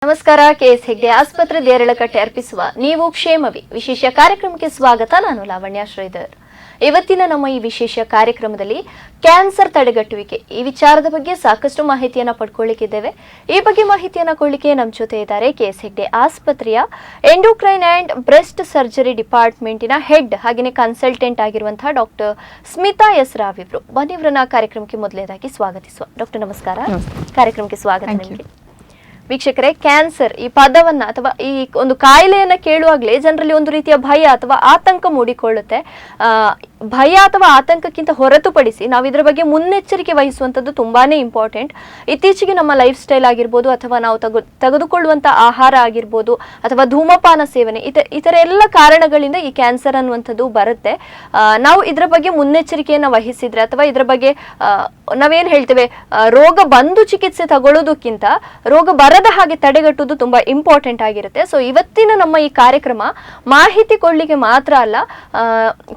ನಮಸ್ಕಾರ. ಕೆಎಸ್ ಹೆಗ್ಡೆ ಆಸ್ಪತ್ರೆ ದೇರಳಕಟ್ಟೆ ಅರ್ಪಿಸುವ ನೀವು ಕ್ಷೇಮವಿ ವಿಶೇಷ ಕಾರ್ಯಕ್ರಮಕ್ಕೆ ಸ್ವಾಗತ. ನಾನು ಲಾವಣ್ಯ ಶ್ರೀಧರ್. ಇವತ್ತಿನ ನಮ್ಮ ಈ ವಿಶೇಷ ಕಾರ್ಯಕ್ರಮದಲ್ಲಿ ಕ್ಯಾನ್ಸರ್ ತಡೆಗಟ್ಟುವಿಕೆ ಈ ವಿಚಾರದ ಬಗ್ಗೆ ಸಾಕಷ್ಟು ಮಾಹಿತಿಯನ್ನು ಪಡ್ಕೊಳ್ಳಿಕ್ಕಿದ್ದೇವೆ. ಈ ಬಗ್ಗೆ ಮಾಹಿತಿಯನ್ನು ಕೊಡಲಿಕ್ಕೆ ನಮ್ಮ ಜೊತೆ ಇದ್ದಾರೆ ಕೆಎಸ್ ಹೆಗ್ಡೆ ಆಸ್ಪತ್ರೆಯ ಎಂಡೋಕ್ರೈನ್ ಅಂಡ್ ಬ್ರೆಸ್ಟ್ ಸರ್ಜರಿ ಡಿಪಾರ್ಟ್ಮೆಂಟಿನ ಹೆಡ್ ಹಾಗೆಯೇ ಕನ್ಸಲ್ಟೆಂಟ್ ಆಗಿರುವಂತಹ ಡಾಕ್ಟರ್ ಸ್ಮಿತಾ ಎಸ್ ರಾವ್ ಇವರು. ಬನ್ನಿವರನ್ನ ಕಾರ್ಯಕ್ರಮಕ್ಕೆ ಮೊದಲೇದಾಗಿ ಸ್ವಾಗತಿಸುವ. ಡಾಕ್ಟರ್ ನಮಸ್ಕಾರ, ಕಾರ್ಯಕ್ರಮಕ್ಕೆ ಸ್ವಾಗತ ನಿಮಗೆ. ವೀಕ್ಷಕರೇ, ಕ್ಯಾನ್ಸರ್ ಈ ಪದವನ್ನ ಅಥವಾ ಈ ಒಂದು ಕಾಯಿಲೆಯನ್ನ ಕೇಳುವಾಗಲೇ ಜನರಲ್ಲಿ ಒಂದು ರೀತಿಯ ಭಯ ಅಥವಾ ಆತಂಕ ಮೂಡಿಕೊಳ್ಳುತ್ತೆ. ಭಯ ಅಥವಾ ಆತಂಕಕ್ಕಿಂತ ಹೊರತುಪಡಿಸಿ ನಾವು ಇದರ ಬಗ್ಗೆ ಮುನ್ನೆಚ್ಚರಿಕೆ ವಹಿಸುವಂಥದ್ದು ತುಂಬಾನೇ ಇಂಪಾರ್ಟೆಂಟ್. ಇತ್ತೀಚೆಗೆ ನಮ್ಮ ಲೈಫ್ ಸ್ಟೈಲ್ ಆಗಿರ್ಬೋದು ಅಥವಾ ನಾವು ತೆಗೆದುಕೊಳ್ಳುವಂಥ ಆಹಾರ ಆಗಿರ್ಬೋದು ಅಥವಾ ಧೂಮಪಾನ ಸೇವನೆ ಇತರ ಎಲ್ಲ ಕಾರಣಗಳಿಂದ ಈ ಕ್ಯಾನ್ಸರ್ ಅನ್ನುವಂಥದ್ದು ಬರುತ್ತೆ. ನಾವು ಇದರ ಬಗ್ಗೆ ಮುನ್ನೆಚ್ಚರಿಕೆಯನ್ನು ವಹಿಸಿದ್ರೆ ಅಥವಾ ಇದರ ಬಗ್ಗೆ ನಾವೇನು ಹೇಳ್ತೇವೆ, ರೋಗ ಬಂದು ಚಿಕಿತ್ಸೆ ತಗೊಳ್ಳೋದಕ್ಕಿಂತ ರೋಗ ಬರದ ಹಾಗೆ ತಡೆಗಟ್ಟುವುದು ತುಂಬಾ ಇಂಪಾರ್ಟೆಂಟ್ ಆಗಿರುತ್ತೆ. ಸೊ ಇವತ್ತಿನ ನಮ್ಮ ಈ ಕಾರ್ಯಕ್ರಮ ಮಾಹಿತಿ ಕೊಡ್ಲಿಕ್ಕೆ ಮಾತ್ರ ಅಲ್ಲ,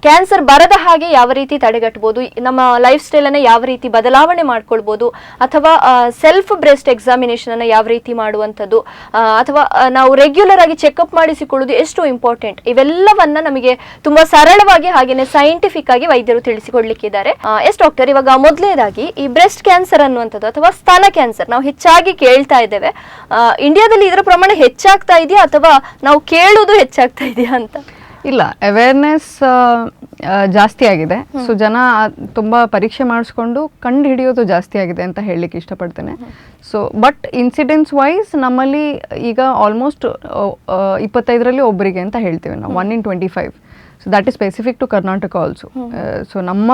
ಕ್ಯಾನ್ಸರ್ ಬರದ ಹಾಗೆ ಯಾವ ರೀತಿ ತಡೆಗಟ್ಟಬಹುದು, ನಮ್ಮ ಲೈಫ್ ಸ್ಟೈಲ್ ಅನ್ನ ಯಾವ ರೀತಿ ಬದಲಾವಣೆ ಮಾಡ್ಕೊಳ್ಬಹುದು, ಅಥವಾ ಸೆಲ್ಫ್ ಬ್ರೆಸ್ಟ್ ಎಕ್ಸಾಮಿನೇಷನ್ ಅನ್ನ ಯಾವ ರೀತಿ ಮಾಡುವಂಥದ್ದು, ಅಥವಾ ನಾವು ರೆಗ್ಯುಲರ್ ಆಗಿ ಚೆಕ್ಅಪ್ ಮಾಡಿಸಿಕೊಳ್ಳುವುದು ಎಷ್ಟು ಇಂಪಾರ್ಟೆಂಟ್, ಇವೆಲ್ಲವನ್ನ ನಮಗೆ ತುಂಬಾ ಸರಳವಾಗಿ ಹಾಗೇನೆ ಸೈಂಟಿಫಿಕ್ ಆಗಿ ವೈದ್ಯರು ತಿಳಿಸಿಕೊಡ್ಲಿಕ್ಕಿದ್ದಾರೆ. ಎಸ್ ಡಾಕ್ಟರ್, ಇವಾಗ ಮೊದಲನೇದಾಗಿ ಈ ಬ್ರೆಸ್ಟ್ ಕ್ಯಾನ್ಸರ್ ಅನ್ನುವಂಥದ್ದು ಅಥವಾ ಸ್ತನ ಕ್ಯಾನ್ಸರ್ ನಾವು ಹೆಚ್ಚಾಗಿ ಕೇಳ್ತಾ ಇದ್ದೇವೆ. ಇಂಡಿಯಾದಲ್ಲಿ ಇದರ ಪ್ರಮಾಣ ಹೆಚ್ಚಾಗ್ತಾ ಇದೆಯಾ ಅಥವಾ ನಾವು ಕೇಳುವುದು ಹೆಚ್ಚಾಗ್ತಾ ಇದೆಯಾ ಅಂತ? ಇಲ್ಲ, ಅವೇರ್ನೆಸ್ ಜಾಸ್ತಿ ಆಗಿದೆ. ಸೊ ಜನ ತುಂಬಾ ಪರೀಕ್ಷೆ ಮಾಡಿಸ್ಕೊಂಡು ಕಂಡು ಹಿಡಿಯೋದು ಜಾಸ್ತಿ ಆಗಿದೆ ಅಂತ ಹೇಳಲಿಕ್ಕೆ ಇಷ್ಟಪಡ್ತೇನೆ. ಸೊ ಬಟ್ ಇನ್ಸಿಡೆನ್ಸ್ ವೈಸ್ ನಮ್ಮಲ್ಲಿ ಈಗ ಆಲ್ಮೋಸ್ಟ್ 25ರಲ್ಲಿ ಒಬ್ಬರಿಗೆ ಅಂತ ಹೇಳ್ತೀವಿ ನಾವು, 1 in 25. So that is specific to Karnataka also. So ನಮ್ಮ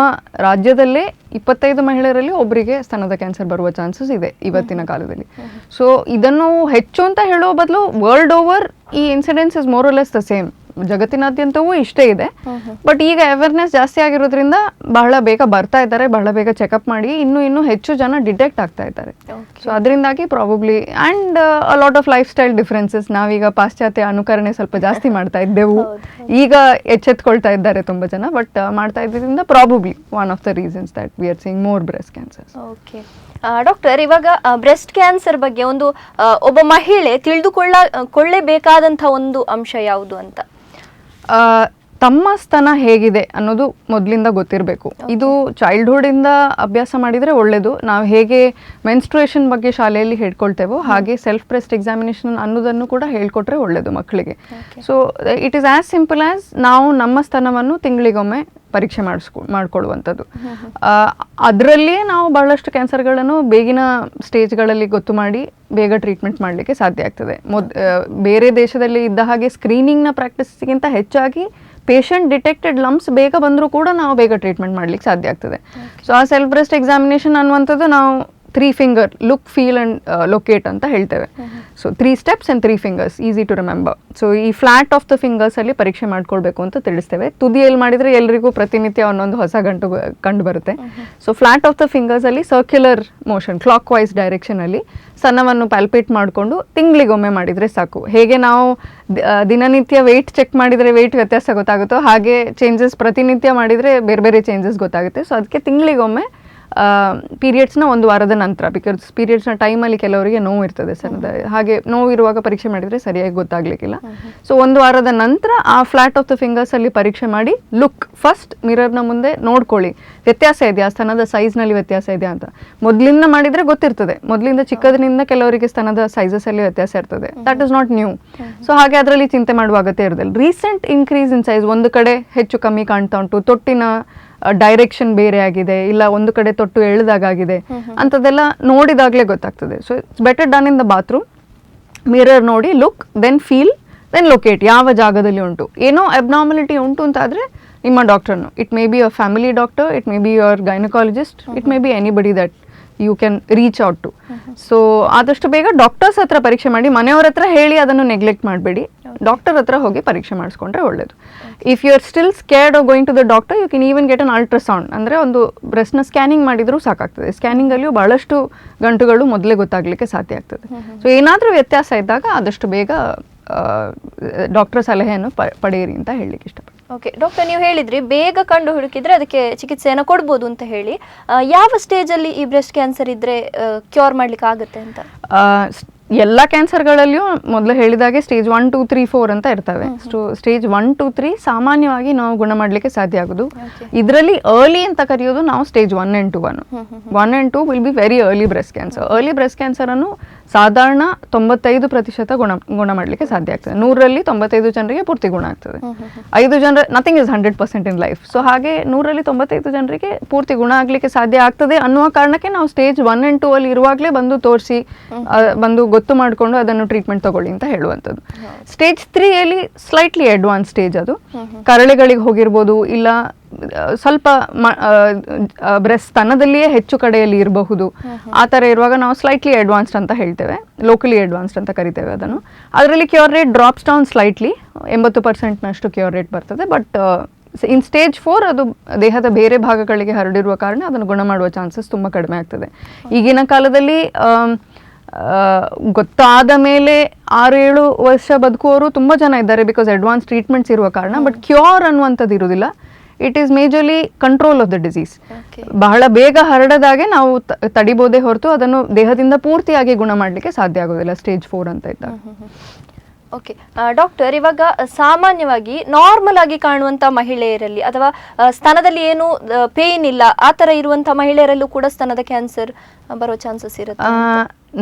ರಾಜ್ಯದಲ್ಲೇ 25 ಮಹಿಳೆಯರಲ್ಲಿ ಒಬ್ಬರಿಗೆ ಸ್ತನದ ಕ್ಯಾನ್ಸರ್ ಬರುವ ಚಾನ್ಸಸ್ ಇದೆ ಇವತ್ತಿನ ಕಾಲದಲ್ಲಿ. ಸೊ ಇದನ್ನು ಹೆಚ್ಚು ಅಂತ ಹೇಳೋ ಬದಲು ವರ್ಲ್ಡ್ ಓವರ್ ಈ incidence is more or less the same. ಜಗತ್ತಿನಾದ್ಯಂತವೂ ಇಷ್ಟೇ ಇದೆ. ಬಟ್ ಈಗ ಅವೇರ್ನೆಸ್ ಜಾಸ್ತಿ ಆಗಿರೋದ್ರಿಂದ ಬಹಳ ಬೇಗ ಬರ್ತಾ ಇದ್ದಾರೆ, ಬಹಳ ಬೇಗ ಚೆಕಪ್ ಮಾಡಿ ಇನ್ನೂ ಹೆಚ್ಚು ಜನ ಡಿಟೆಕ್ಟ್ ಆಗ್ತಾ ಇದ್ದಾರೆ. ಸೊ ಅದರಿಂದಾಗಿ probably and a lot of life style differences, ನಾವೀಗ ಪಾಶ್ಚಾತ್ಯ ಅನುಕರಣೆ ಸ್ವಲ್ಪ ಜಾಸ್ತಿ ಮಾಡ್ತಾ ಇದ್ದೆವು, ಈಗ ಎಚ್ಚೆತ್ಕೊಳ್ತಾ ಇದ್ದಾರೆ ತುಂಬ ಜನ. ಬಟ್ ಮಾಡ್ತಾ ಇದ್ದರಿಂದ probably one of the reasons that we are seeing more breast cancers. Okay doctor, ಇವಾಗ ಬ್ರೆಸ್ಟ್ ಕ್ಯಾನ್ಸರ್ ಬಗ್ಗೆ ಒಂದು ಒಬ್ಬ ಮಹಿಳೆ ತಿಳಿದುಕೊಳ್ಳಬೇಕಾದಂಥ ಒಂದು ಅಂಶ ಯಾವುದು ಅಂತ? ತಮ್ಮ ಸ್ತನ ಹೇಗಿದೆ ಅನ್ನೋದು ಮೊದಲಿಂದ ಗೊತ್ತಿರಬೇಕು. ಇದು ಚೈಲ್ಡ್ಹುಡ್ ಇಂದ ಅಭ್ಯಾಸ ಮಾಡಿದರೆ ಒಳ್ಳೆಯದು. ನಾವು ಹೇಗೆ ಮೆನ್ಸ್ಟ್ರುಯೇಷನ್ ಬಗ್ಗೆ ಶಾಲೆಯಲ್ಲಿ ಹೇಳ್ಕೊಳ್ತೇವೋ ಹಾಗೆ ಸೆಲ್ಫ್ ಬ್ರೆಸ್ಟ್ ಎಕ್ಸಾಮಿನೇಷನ್ ಅನ್ನೋದನ್ನು ಕೂಡ ಹೇಳ್ಕೊಟ್ರೆ ಒಳ್ಳೆಯದು ಮಕ್ಕಳಿಗೆ. So it is as simple as ನಾವು ನಮ್ಮ ಸ್ತನವನ್ನು ತಿಂಗಳಿಗೊಮ್ಮೆ ಪರೀಕ್ಷೆ ಮಾಡ್ಕೊಳ್ಳುವಂಥದ್ದು. ಅದರಲ್ಲಿಯೇ ನಾವು ಬಹಳಷ್ಟು ಕ್ಯಾನ್ಸರ್ಗಳನ್ನು ಬೇಗಿನ ಸ್ಟೇಜ್ಗಳಲ್ಲಿ ಗೊತ್ತು ಮಾಡಿ ಬೇಗ ಟ್ರೀಟ್ಮೆಂಟ್ ಮಾಡಲಿಕ್ಕೆ ಸಾಧ್ಯ ಆಗ್ತದೆ. ಬೇರೆ ದೇಶದಲ್ಲಿ ಇದ್ದ ಹಾಗೆ ಸ್ಕ್ರೀನಿಂಗ್ನ ಪ್ರಾಕ್ಟೀಸ್ಗಿಂತ ಹೆಚ್ಚಾಗಿ ಪೇಷಂಟ್ ಡಿಟೆಕ್ಟೆಡ್ ಲಂಪ್ಸ್ ಬೇಗ ಬಂದರೂ ಕೂಡ ನಾವು ಬೇಗ ಟ್ರೀಟ್ಮೆಂಟ್ ಮಾಡಲಿಕ್ಕೆ ಸಾಧ್ಯ ಆಗ್ತದೆ. ಸೊ ಆ ಸೆಲ್ಫ್ ಬ್ರೆಸ್ಟ್ ಎಕ್ಸಾಮಿನೇಷನ್ ಅನ್ನುವಂಥದ್ದು ನಾವು 3 finger look, feel and locate ಅಂತ ಹೇಳ್ತೇವೆ. So 3 steps and 3 fingers, easy to remember. So ಈ ಫ್ಲಾಟ್ ಆಫ್ ದ ಫಿಂಗರ್ಸಲ್ಲಿ ಪರೀಕ್ಷೆ ಮಾಡ್ಕೊಳ್ಬೇಕು ಅಂತ ತಿಳಿಸ್ತೇವೆ. ತುದಿಯಲ್ಲಿ ಮಾಡಿದರೆ ಎಲ್ಲರಿಗೂ ಪ್ರತಿನಿತ್ಯ ಒಂದೊಂದು ಹೊಸ ಗಂಟು ಕಂಡು ಬರುತ್ತೆ. ಸೊ ಫ್ಲಾಟ್ ಆಫ್ ದ ಫಿಂಗರ್ಸಲ್ಲಿ ಸರ್ಕ್ಯುಲರ್ ಮೋಷನ್, ಕ್ಲಾಕ್ ವೈಸ್ ಡೈರೆಕ್ಷನಲ್ಲಿ ಸ್ತನವನ್ನು ಪ್ಯಾಲ್ಪೇಟ್ ಮಾಡಿಕೊಂಡು ತಿಂಗಳಿಗೊಮ್ಮೆ ಮಾಡಿದರೆ ಸಾಕು. ಹೇಗೆ ನಾವು ದಿನನಿತ್ಯ ವೆಯ್ಟ್ ಚೆಕ್ ಮಾಡಿದರೆ ವೆಯ್ಟ್ ವ್ಯತ್ಯಾಸ ಗೊತ್ತಾಗುತ್ತೋ ಹಾಗೆ ಚೇಂಜಸ್ ಪ್ರತಿನಿತ್ಯ ಮಾಡಿದರೆ ಬೇರೆ ಬೇರೆ ಚೇಂಜಸ್ ಗೊತ್ತಾಗುತ್ತೆ. ಸೊ ಅದಕ್ಕೆ ತಿಂಗಳಿಗೊಮ್ಮೆ ಪೀರಿಯಡ್ಸ್ನ 1 ವಾರದ ನಂತರ, ಬಿಕಾಸ್ ಪೀರಿಯಡ್ಸ್ನ ಟೈಮಲ್ಲಿ ಕೆಲವರಿಗೆ ನೋವು ಇರ್ತದೆ ಸರ್, ಹಾಗೆ ನೋವು ಇರುವಾಗ ಪರೀಕ್ಷೆ ಮಾಡಿದರೆ ಸರಿಯಾಗಿ ಗೊತ್ತಾಗಲಿಕ್ಕಿಲ್ಲ. ಸೊ 1 ವಾರದ ನಂತರ ಆ ಫ್ಲಾಟ್ ಆಫ್ ದ ಫಿಂಗರ್ಸಲ್ಲಿ ಪರೀಕ್ಷೆ ಮಾಡಿ ಲುಕ್ ಫಸ್ಟ್ ಮಿರರ್ನ ಮುಂದೆ ನೋಡ್ಕೊಳ್ಳಿ, ವ್ಯತ್ಯಾಸ ಇದೆಯಾ, ಸ್ತನದ ಸೈಜ್ನಲ್ಲಿ ವ್ಯತ್ಯಾಸ ಇದೆಯಾ ಅಂತ. ಮೊದಲಿಂದ ಮಾಡಿದರೆ ಗೊತ್ತಿರ್ತದೆ, ಮೊದಲಿಂದ ಚಿಕ್ಕದ್ರಿಂದ ಕೆಲವರಿಗೆ ಸ್ತನದ ಸೈಜಸಲ್ಲಿ ವ್ಯತ್ಯಾಸ ಇರ್ತದೆ, that is not new. So ಹಾಗೆ ಅದರಲ್ಲಿ ಚಿಂತೆ ಮಾಡುವ ಅಗತ್ಯ ಇರೋದಿಲ್ಲ. ರೀಸೆಂಟ್ ಇನ್ಕ್ರೀಸ್ ಇನ್ ಸೈಜ್, ಒಂದು ಕಡೆ ಹೆಚ್ಚು ಕಮ್ಮಿ ಕಾಣ್ತಾ ಉಂಟು, ತೊಟ್ಟಿನ ಡೈರೆಕ್ಷನ್ ಬೇರೆ ಆಗಿದೆ, ಇಲ್ಲ ಒಂದು ಕಡೆ ತೊಟ್ಟು ಎಳೆದಾಗಿದೆ ಅಂಥದ್ದೆಲ್ಲ ನೋಡಿದಾಗಲೇ ಗೊತ್ತಾಗ್ತದೆ. So it's better done in the bathroom. Mirror ನೋಡಿ look, then feel, then locate, ಯಾವ ಜಾಗದಲ್ಲಿ ಉಂಟು. ಏನೋ ಅಬ್ನಾರ್ಮಲಿಟಿ ಉಂಟು ಅಂತಾದರೆ ನಿಮ್ಮ ಡಾಕ್ಟರ್ನು, it may be a family doctor, it may be your gynaecologist, it may be anybody that you can reach out to. So ಆದಷ್ಟು ಬೇಗ ಡಾಕ್ಟರ್ಸ್ ಹತ್ರ ಪರೀಕ್ಷೆ ಮಾಡಿ, ಮನೆಯವ್ರ ಹತ್ರ ಹೇಳಿ ಅದನ್ನು ನೆಗ್ಲೆಕ್ಟ್ ಮಾಡಬೇಡಿ, ಡಾಕ್ಟರ್ ಹತ್ರ ಹೋಗಿ ಪರೀಕ್ಷೆ ಮಾಡಿಸ್ಕೊಂಡ್ರೆ ಒಳ್ಳೆಯದು. If you are still scared of going to the doctor, you can even get an ultrasound, ಅಂದರೆ ಒಂದು ಬ್ರೆಸ್ಟ್ನ ಸ್ಕ್ಯಾನಿಂಗ್ ಮಾಡಿದರೂ ಸಾಕಾಗ್ತದೆ. ಸ್ಕ್ಯಾನಿಂಗಲ್ಲಿಯೂ ಬಹಳಷ್ಟು ಗಂಟುಗಳು ಮೊದಲೇ ಗೊತ್ತಾಗಲಿಕ್ಕೆ ಸಾಧ್ಯ ಆಗ್ತದೆ. ಸೊ ಏನಾದರೂ ವ್ಯತ್ಯಾಸ ಇದ್ದಾಗ ಆದಷ್ಟು ಬೇಗ ಡಾಕ್ಟರ್ ಸಲಹೆಯನ್ನು ಪಡೆಯಿರಿ ಅಂತ ಹೇಳಲಿಕ್ಕೆ ಇಷ್ಟಪಡ್ತೀನಿ. ಓಕೆ ಡಾಕ್ಟರ್, ನೀವು ಹೇಳಿದ್ರಿ ಬೇಗ ಕಂಡು ಹುಡುಕಿದ್ರೆ ಅದಕ್ಕೆ ಚಿಕಿತ್ಸೆಯನ್ನು ಕೊಡ್ಬೋದು ಅಂತ ಹೇಳಿ. ಯಾವ ಸ್ಟೇಜಲ್ಲಿ ಈ ಬ್ರೆಸ್ಟ್ ಕ್ಯಾನ್ಸರ್ ಇದ್ರೆ ಕ್ಯೂರ್ ಮಾಡ್ಲಿಕ್ಕೆ ಆಗುತ್ತೆ ಅಂತ? ಎಲ್ಲ ಕ್ಯಾನ್ಸರ್ಗಳಲ್ಲಿಯೂ ಮೊದಲು ಹೇಳಿದಾಗೆ ಸ್ಟೇಜ್ 1 2 3 4 ಅಂತ ಇರ್ತವೆ. ಸ್ಟೇಜ್ 1 2 3 ಸಾಮಾನ್ಯವಾಗಿ ನಾವು ಗುಣ ಮಾಡಲಿಕ್ಕೆ ಸಾಧ್ಯ ಆಗೋದು. ಇದರಲ್ಲಿ ಅರ್ಲಿ ಅಂತ ಕರೆಯೋದು ನಾವು stage 1 and 2 1 and 2 will be very early breast cancer. Early breast cancer ಅನ್ನು ಸಾಧಾರಣ 95% ಗುಣ ಮಾಡಲಿಕ್ಕೆ ಸಾಧ್ಯ ಆಗ್ತದೆ. 100ರಲ್ಲಿ 95 ಜನರಿಗೆ ಪೂರ್ತಿ ಗುಣ ಆಗ್ತದೆ. 5 ಜನರ nothing is 100% in life. So ಹಾಗೆ 100ರಲ್ಲಿ 95 ಜನರಿಗೆ ಪೂರ್ತಿ ಗುಣ ಆಗ್ಲಿಕ್ಕೆ ಸಾಧ್ಯ ಆಗ್ತದೆ ಅನ್ನುವ ಕಾರಣಕ್ಕೆ ನಾವು ಸ್ಟೇಜ್ 1 and 2 ಅಲ್ಲಿ ಇರುವಾಗಲೇ ಬಂದು ತೋರಿಸಿ ಬಂದು ಗೊತ್ತು ಮಾಡಿಕೊಂಡು ಅದನ್ನು ಟ್ರೀಟ್ಮೆಂಟ್ ತಗೊಳ್ಳಿ ಅಂತ ಹೇಳುವಂಥದ್ದು. ಸ್ಟೇಜ್ 3 ಅಲ್ಲಿ ಸ್ಲೈಟ್ಲಿ ಅಡ್ವಾನ್ಸ್ ಸ್ಟೇಜ್, ಅದು ಕರಳೆಗಳಿಗೆ ಹೋಗಿರ್ಬೋದು, ಇಲ್ಲ ಸ್ವಲ್ಪ ಬ್ರೆಸ್ಟ್ ಸ್ತನದಲ್ಲಿಯೇ ಹೆಚ್ಚು ಕಡೆಯಲ್ಲಿ ಇರಬಹುದು. ಆ ಥರ ಇರುವಾಗ ನಾವು ಸ್ಲೈಟ್ಲಿ ಅಡ್ವಾನ್ಸ್ಡ್ ಅಂತ ಹೇಳ್ತೇವೆ, ಲೋಕಲಿ ಅಡ್ವಾನ್ಸ್ಡ್ ಅಂತ ಕರಿತೇವೆ ಅದನ್ನು. ಅದರಲ್ಲಿ cure rate drops down slightly, 80%ನಷ್ಟು ಕ್ಯೂರ್ ರೇಟ್ ಬರ್ತದೆ. ಬಟ್ ಇನ್ ಸ್ಟೇಜ್ 4 ಅದು ದೇಹದ ಬೇರೆ ಭಾಗಗಳಿಗೆ ಹರಡಿರುವ ಕಾರಣ ಅದನ್ನು ಗುಣ ಮಾಡುವ ಚಾನ್ಸಸ್ ತುಂಬ ಕಡಿಮೆ ಆಗ್ತದೆ. ಈಗಿನ ಕಾಲದಲ್ಲಿ ಗೊತ್ತಾದ ಮೇಲೆ 6-7 ವರ್ಷ ಬದುಕುವವರು ತುಂಬ ಜನ ಇದ್ದಾರೆ, ಬಿಕಾಸ್ ಅಡ್ವಾನ್ಸ್ ಟ್ರೀಟ್ಮೆಂಟ್ಸ್ ಇರುವ ಕಾರಣ. ಬಟ್ ಕ್ಯೂರ್ ಅನ್ನುವಂಥದ್ದು ಇರುವುದಿಲ್ಲ. It is majorly control of the disease. ಬಹಳ ಬೇಗ ಹರಡದಾಗೆ ನಾವು ತಡಿಬೋದೇ ಹೊರತು ಅದನ್ನು ದೇಹದಿಂದ ಪೂರ್ತಿಯಾಗಿ ಗುಣ ಮಾಡಲಿಕ್ಕೆ ಸಾಧ್ಯ ಆಗೋದಿಲ್ಲ ಸ್ಟೇಜ್ 4 ಅಂತ ಇದ್ದಾಗ. ಓಕೆ ಡಾಕ್ಟರ್, ಇವಾಗ ಸಾಮಾನ್ಯವಾಗಿ ನಾರ್ಮಲ್ ಆಗಿ ಕಾಣುವಂಥ ಮಹಿಳೆಯರಲ್ಲಿ ಅಥವಾ ಸ್ತನದಲ್ಲಿ ಏನು ಪೇಯ್ನ್ ಇಲ್ಲ ಆ ಥರ ಇರುವಂಥ ಮಹಿಳೆಯರಲ್ಲೂ ಕೂಡ ಸ್ತನದ ಕ್ಯಾನ್ಸರ್ ಬರೋ ಚಾನ್ಸಸ್ ಇರುತ್ತೆ?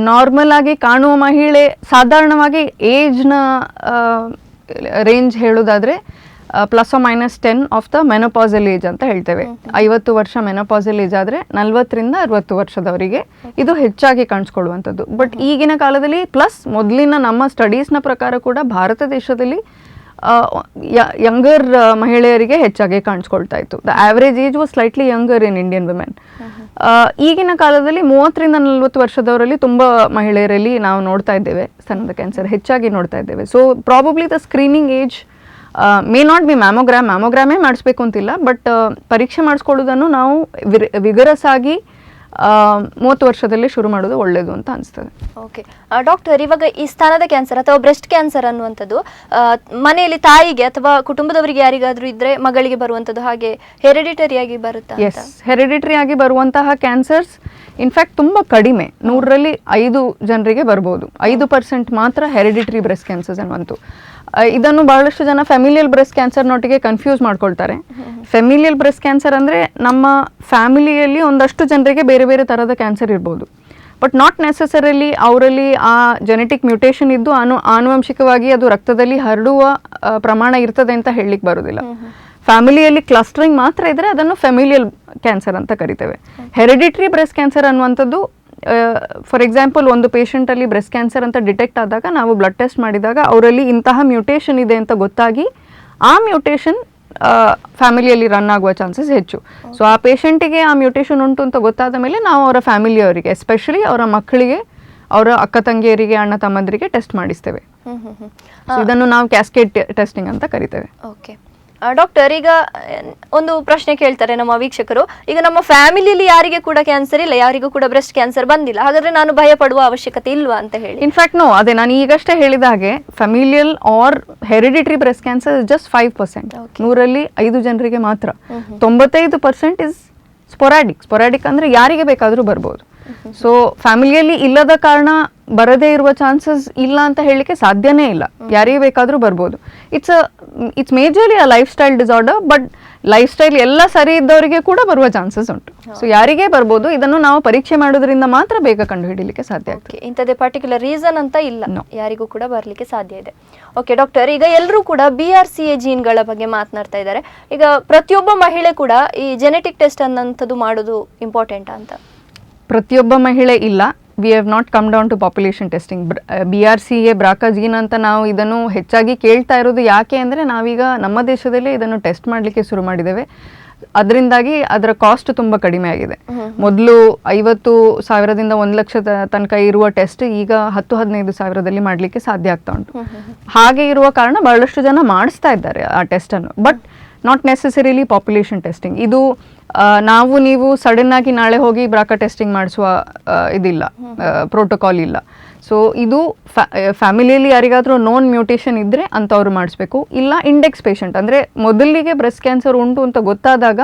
ನಾರ್ಮಲ್ ಆಗಿ ಕಾಣುವ ಮಹಿಳೆ ಸಾಧಾರಣವಾಗಿ ಏಜ್ನ ರೇಂಜ್ ಹೇಳೋದಾದರೆ +or-10 of the menopausal age ಅಂತ ಹೇಳ್ತೇವೆ. 50 ವರ್ಷ ಮೆನೋಪಾಸಲ್ ಏಜ್ ಆದರೆ 40ರಿಂದ 60 ವರ್ಷದವರಿಗೆ ಇದು ಹೆಚ್ಚಾಗಿ ಕಾಣಿಸ್ಕೊಳ್ಳುವಂಥದ್ದು. ಬಟ್ ಈಗಿನ ಕಾಲದಲ್ಲಿ ಪ್ಲಸ್ ಮೊದಲಿನ ನಮ್ಮ ಸ್ಟಡೀಸ್ನ ಪ್ರಕಾರ ಕೂಡ ಭಾರತ ದೇಶದಲ್ಲಿ ಯಂಗರ್ ಮಹಿಳೆಯರಿಗೆ ಹೆಚ್ಚಾಗಿ ಕಾಣಿಸ್ಕೊಳ್ತಾ ಇತ್ತು. The average age was slightly younger in Indian women. ಈಗಿನ ಕಾಲದಲ್ಲಿ 30ರಿಂದ 40 ವರ್ಷದವರಲ್ಲಿ ತುಂಬ ಮಹಿಳೆಯರಲ್ಲಿ ನಾವು ನೋಡ್ತಾ ಇದ್ದೇವೆ ಸ್ತನದ ಕ್ಯಾನ್ಸರ್ ಹೆಚ್ಚಾಗಿ ನೋಡ್ತಾ ಇದ್ದೇವೆ. So probably the screening age may not be ಮ್ಯಾಮೋಗ್ರಾಮೇ ಮಾಡಿಸ್ಬೇಕು ಅಂತಿಲ್ಲ, ಬಟ್ ಪರೀಕ್ಷೆ ಮಾಡಿಸ್ಕೊಳ್ಳೋದನ್ನು ನಾವು ವಿಗರಸ್ ಆಗಿ 30 ವರ್ಷದಲ್ಲಿ ಶುರು ಮಾಡೋದು ಒಳ್ಳೆಯದು ಅಂತ ಅನಿಸ್ತದೆ. ಓಕೆ ಡಾಕ್ಟರ್, ಇವಾಗ ಈ ಸ್ತನದ ಕ್ಯಾನ್ಸರ್ ಅಥವಾ ಬ್ರೆಸ್ಟ್ ಕ್ಯಾನ್ಸರ್ ಅನ್ನುವಂಥದ್ದು ಮನೆಯಲ್ಲಿ ತಾಯಿಗೆ ಅಥವಾ ಕುಟುಂಬದವರಿಗೆ ಯಾರಿಗಾದ್ರೂ ಇದ್ರೆ ಮಗಳಿಗೆ ಬರುವಂಥದ್ದು, ಹಾಗೆ ಹೆರಿಡಿಟರಿಯಾಗಿ ಬರುತ್ತಾ? ಎಸ್, ಹೆರಿಡಿಟರಿ ಆಗಿ ಬರುವಂತಹ ಕ್ಯಾನ್ಸರ್ಸ್ ಇನ್ಫ್ಯಾಕ್ಟ್ ತುಂಬ ಕಡಿಮೆ. 100ರಲ್ಲಿ 5 ಜನರಿಗೆ ಬರ್ಬೋದು. 5% ಮಾತ್ರ ಹೆರಿಡಿಟರಿ ಬ್ರೆಸ್ಟ್ ಕ್ಯಾನ್ಸರ್ಸ್ ಅನ್ನುವಂಥದ್ದು. ಇದನ್ನು ಬಹಳಷ್ಟು ಜನ ಫೆಮಿಲಿಯಲ್ ಬ್ರೆಸ್ಟ್ ಕ್ಯಾನ್ಸರ್ನೊಟ್ಟಿಗೆ ಕನ್ಫ್ಯೂಸ್ ಮಾಡ್ಕೊಳ್ತಾರೆ. ಫೆಮಿಲಿಯಲ್ ಬ್ರೆಸ್ಟ್ ಕ್ಯಾನ್ಸರ್ ಅಂದರೆ ನಮ್ಮ ಫ್ಯಾಮಿಲಿಯಲ್ಲಿ ಒಂದಷ್ಟು ಜನರಿಗೆ ಬೇರೆ ಬೇರೆ ಥರದ ಕ್ಯಾನ್ಸರ್ ಇರ್ಬೋದು, ಬಟ್ ನಾಟ್ ನೆಸೆಸರಿಲಿ ಅವರಲ್ಲಿ ಆ ಜೆನೆಟಿಕ್ ಮ್ಯೂಟೇಷನ್ ಇದ್ದು ಆನುವಂಶಿಕವಾಗಿ ಅದು ರಕ್ತದಲ್ಲಿ ಹರಡುವ ಪ್ರಮಾಣ ಇರ್ತದೆ ಅಂತ ಹೇಳಲಿಕ್ಕೆ ಬರೋದಿಲ್ಲ. ಫ್ಯಾಮಿಲಿಯಲ್ಲಿ ಕ್ಲಸ್ಟರಿಂಗ್ ಮಾತ್ರ ಇದ್ದರೆ ಅದನ್ನು ಫೆಮಿಲಿಯಲ್ ಕ್ಯಾನ್ಸರ್ ಅಂತ ಕರಿತೇವೆ. ಹೆರಿಡಿಟರಿ ಬ್ರೆಸ್ಟ್ ಕ್ಯಾನ್ಸರ್ ಅನ್ನುವಂಥದ್ದು, ಫಾರ್ ಎಕ್ಸಾಂಪಲ್ ಒಂದು ಪೇಷಂಟಲ್ಲಿ ಬ್ರೆಸ್ಟ್ ಕ್ಯಾನ್ಸರ್ ಅಂತ ಡಿಟೆಕ್ಟ್ ಆದಾಗ ನಾವು ಬ್ಲಡ್ ಟೆಸ್ಟ್ ಮಾಡಿದಾಗ ಅವರಲ್ಲಿ ಇಂತಹ ಮ್ಯೂಟೇಷನ್ ಇದೆ ಅಂತ ಗೊತ್ತಾಗಿ ಆ ಮ್ಯೂಟೇಷನ್ ಫ್ಯಾಮಿಲಿಯಲ್ಲಿ ರನ್ ಆಗುವ ಚಾನ್ಸಸ್ ಹೆಚ್ಚು. ಸೊ ಆ ಪೇಷಂಟಿಗೆ ಆ ಮ್ಯೂಟೇಷನ್ ಉಂಟು ಅಂತ ಗೊತ್ತಾದ ಮೇಲೆ ನಾವು ಅವರ ಫ್ಯಾಮಿಲಿಯವರಿಗೆ, ಎಸ್ಪೆಷಲಿ ಅವರ ಮಕ್ಕಳಿಗೆ, ಅವರ ಅಕ್ಕ ತಂಗಿಯರಿಗೆ, ಅಣ್ಣ ತಮ್ಮಂದರಿಗೆ ಟೆಸ್ಟ್ ಮಾಡಿಸ್ತೇವೆ. ಇದನ್ನು ನಾವು ಕ್ಯಾಸ್ಕೇಡ್ ಟೆಸ್ಟಿಂಗ್ ಅಂತ ಕರಿತೇವೆ. ಓಕೆ ಡಾಕ್ಟರ್, ಈಗ ಒಂದು ಪ್ರಶ್ನೆ ಕೇಳ್ತಾರೆ ನಮ್ಮ ವೀಕ್ಷಕರು, ಈಗ ನಮ್ಮ ಫ್ಯಾಮಿಲಿಯಲ್ಲಿ ಯಾರಿಗೆ ಕೂಡ ಕ್ಯಾನ್ಸರ್ ಇಲ್ಲ, ಯಾರಿಗೂ ಕೂಡ ಬ್ರೆಸ್ಟ್ ಕ್ಯಾನ್ಸರ್ ಬಂದಿಲ್ಲ, ಹಾಗಾದ್ರೆ ನಾನು ಭಯ ಪಡುವ ಅವಶ್ಯಕತೆ ಇಲ್ವಾ ಅಂತ ಹೇಳಿ. ಇನ್ಫ್ಯಾಕ್ಟ್ ನೋ, ಅದೇ ನಾನು ಈಗಷ್ಟೇ ಹೇಳಿದ ಹಾಗೆ familial or hereditary breast cancer is just 5%. 100ರಲ್ಲಿ 5 ಜನರಿಗೆ ಮಾತ್ರ. 95% ಇಸ್ ಸ್ಪೊರಾಡಿಕ್ ಅಂದರೆ ಯಾರಿಗೆ ಬೇಕಾದರೂ ಬರ್ಬೋದು. ಸೊ ಫ್ಯಾಮಿಲಿಯಲ್ಲಿ ಇಲ್ಲದ ಕಾರಣ ಬರದೇ ಇರುವ ಚಾನ್ಸಸ್ ಇಲ್ಲ ಅಂತ ಹೇಳಲಿಕ್ಕೆ ಸಾಧ್ಯನೇ ಇಲ್ಲ. ಯಾರಿಗೆ ಬೇಕಾದರೂ ಬರ್ಬೋದು. It's majorly a life style disorder, but life style ಎಲ್ಲ ಸರಿ ಇದ್ದವರಿಗೆ ಕೂಡ ಬರುವ ಚಾನ್ಸಸ್ ಉಂಟು. ಸೊ ಯಾರಿಗೆ ಬರ್ಬೋದು, ಇದನ್ನು ನಾವು ಪರೀಕ್ಷೆ ಮಾಡೋದ್ರಿಂದ ಮಾತ್ರ ಬೇಗ ಕಂಡು ಹಿಡಿಲಿಕ್ಕೆ ಸಾಧ್ಯ ಆಗ್ತದೆ. ಇಂಥದ್ದೇ ಪರ್ಟಿಕ್ಯುಲರ್ ರೀಸನ್ ಅಂತ ಇಲ್ಲ, ಯಾರಿಗೂ ಕೂಡ ಬರಲಿಕ್ಕೆ ಸಾಧ್ಯ ಇದೆ. ಓಕೆ ಡಾಕ್ಟರ್, ಈಗ ಎಲ್ಲರೂ ಕೂಡ BRCA ಜೀನ್ಗಳ ಬಗ್ಗೆ ಮಾತನಾಡ್ತಾ ಇದ್ದಾರೆ. ಈಗ ಪ್ರತಿಯೊಬ್ಬ ಮಹಿಳೆ ಕೂಡ ಈ ಜೆನೆಟಿಕ್ ಟೆಸ್ಟ್ ಅನ್ನೋಂಥದ್ದು ಮಾಡೋದು ಇಂಪಾರ್ಟೆಂಟ್ ಅಂತ? ಪ್ರತಿಯೊಬ್ಬ ಮಹಿಳೆ ಇಲ್ಲ. We have not come down to population testing. BRCA BRCA gene ಅಂತ ನಾವು ಇದನ್ನು ಹೆಚ್ಚಾಗಿ ಕೇಳ್ತಾ ಇರೋದು ಯಾಕೆ ಅಂದರೆ ನಾವೀಗ ನಮ್ಮ ದೇಶದಲ್ಲೇ ಇದನ್ನು ಟೆಸ್ಟ್ ಮಾಡಲಿಕ್ಕೆ ಶುರು ಮಾಡಿದ್ದೇವೆ. ಅದರಿಂದಾಗಿ ಅದರ ಕಾಸ್ಟ್ ತುಂಬ ಕಡಿಮೆ ಆಗಿದೆ. ಮೊದಲು 50,000ದಿಂದ 1 ಲಕ್ಷ ತನಕ ಇರುವ ಟೆಸ್ಟ್ ಈಗ 10-15 ಸಾವಿರದಲ್ಲಿ ಮಾಡಲಿಕ್ಕೆ ಸಾಧ್ಯ ಆಗ್ತಾ ಉಂಟು. ಹಾಗೆ ಇರುವ ಕಾರಣ ಬಹಳಷ್ಟು ಜನ ಮಾಡಿಸ್ತಾ ಇದ್ದಾರೆ ಆ ಟೆಸ್ಟನ್ನು, but not necessarily population testing. ಇದು ನೀವು ಸಡನ್ ಆಗಿ ನಾಳೆ ಹೋಗಿ ಬ್ರಾಕಾ ಟೆಸ್ಟಿಂಗ್ ಮಾಡಿಸುವ ಇದಿಲ್ಲ, ಪ್ರೋಟೋಕಾಲ್ ಇಲ್ಲ. ಸೊ ಇದು ಫ್ಯಾಮಿಲಿಯಲ್ಲಿ ಯಾರಿಗಾದರೂ ನೋನ್ ಮ್ಯೂಟೇಷನ್ ಇದ್ದರೆ ಅಂಥವ್ರು ಮಾಡಿಸ್ಬೇಕು. ಇಲ್ಲ ಇಂಡೆಕ್ಸ್ ಪೇಷಂಟ್ ಅಂದರೆ ಮೊದಲಿಗೆ ಬ್ರೆಸ್ಟ್ ಕ್ಯಾನ್ಸರ್ ಉಂಟು ಅಂತ ಗೊತ್ತಾದಾಗ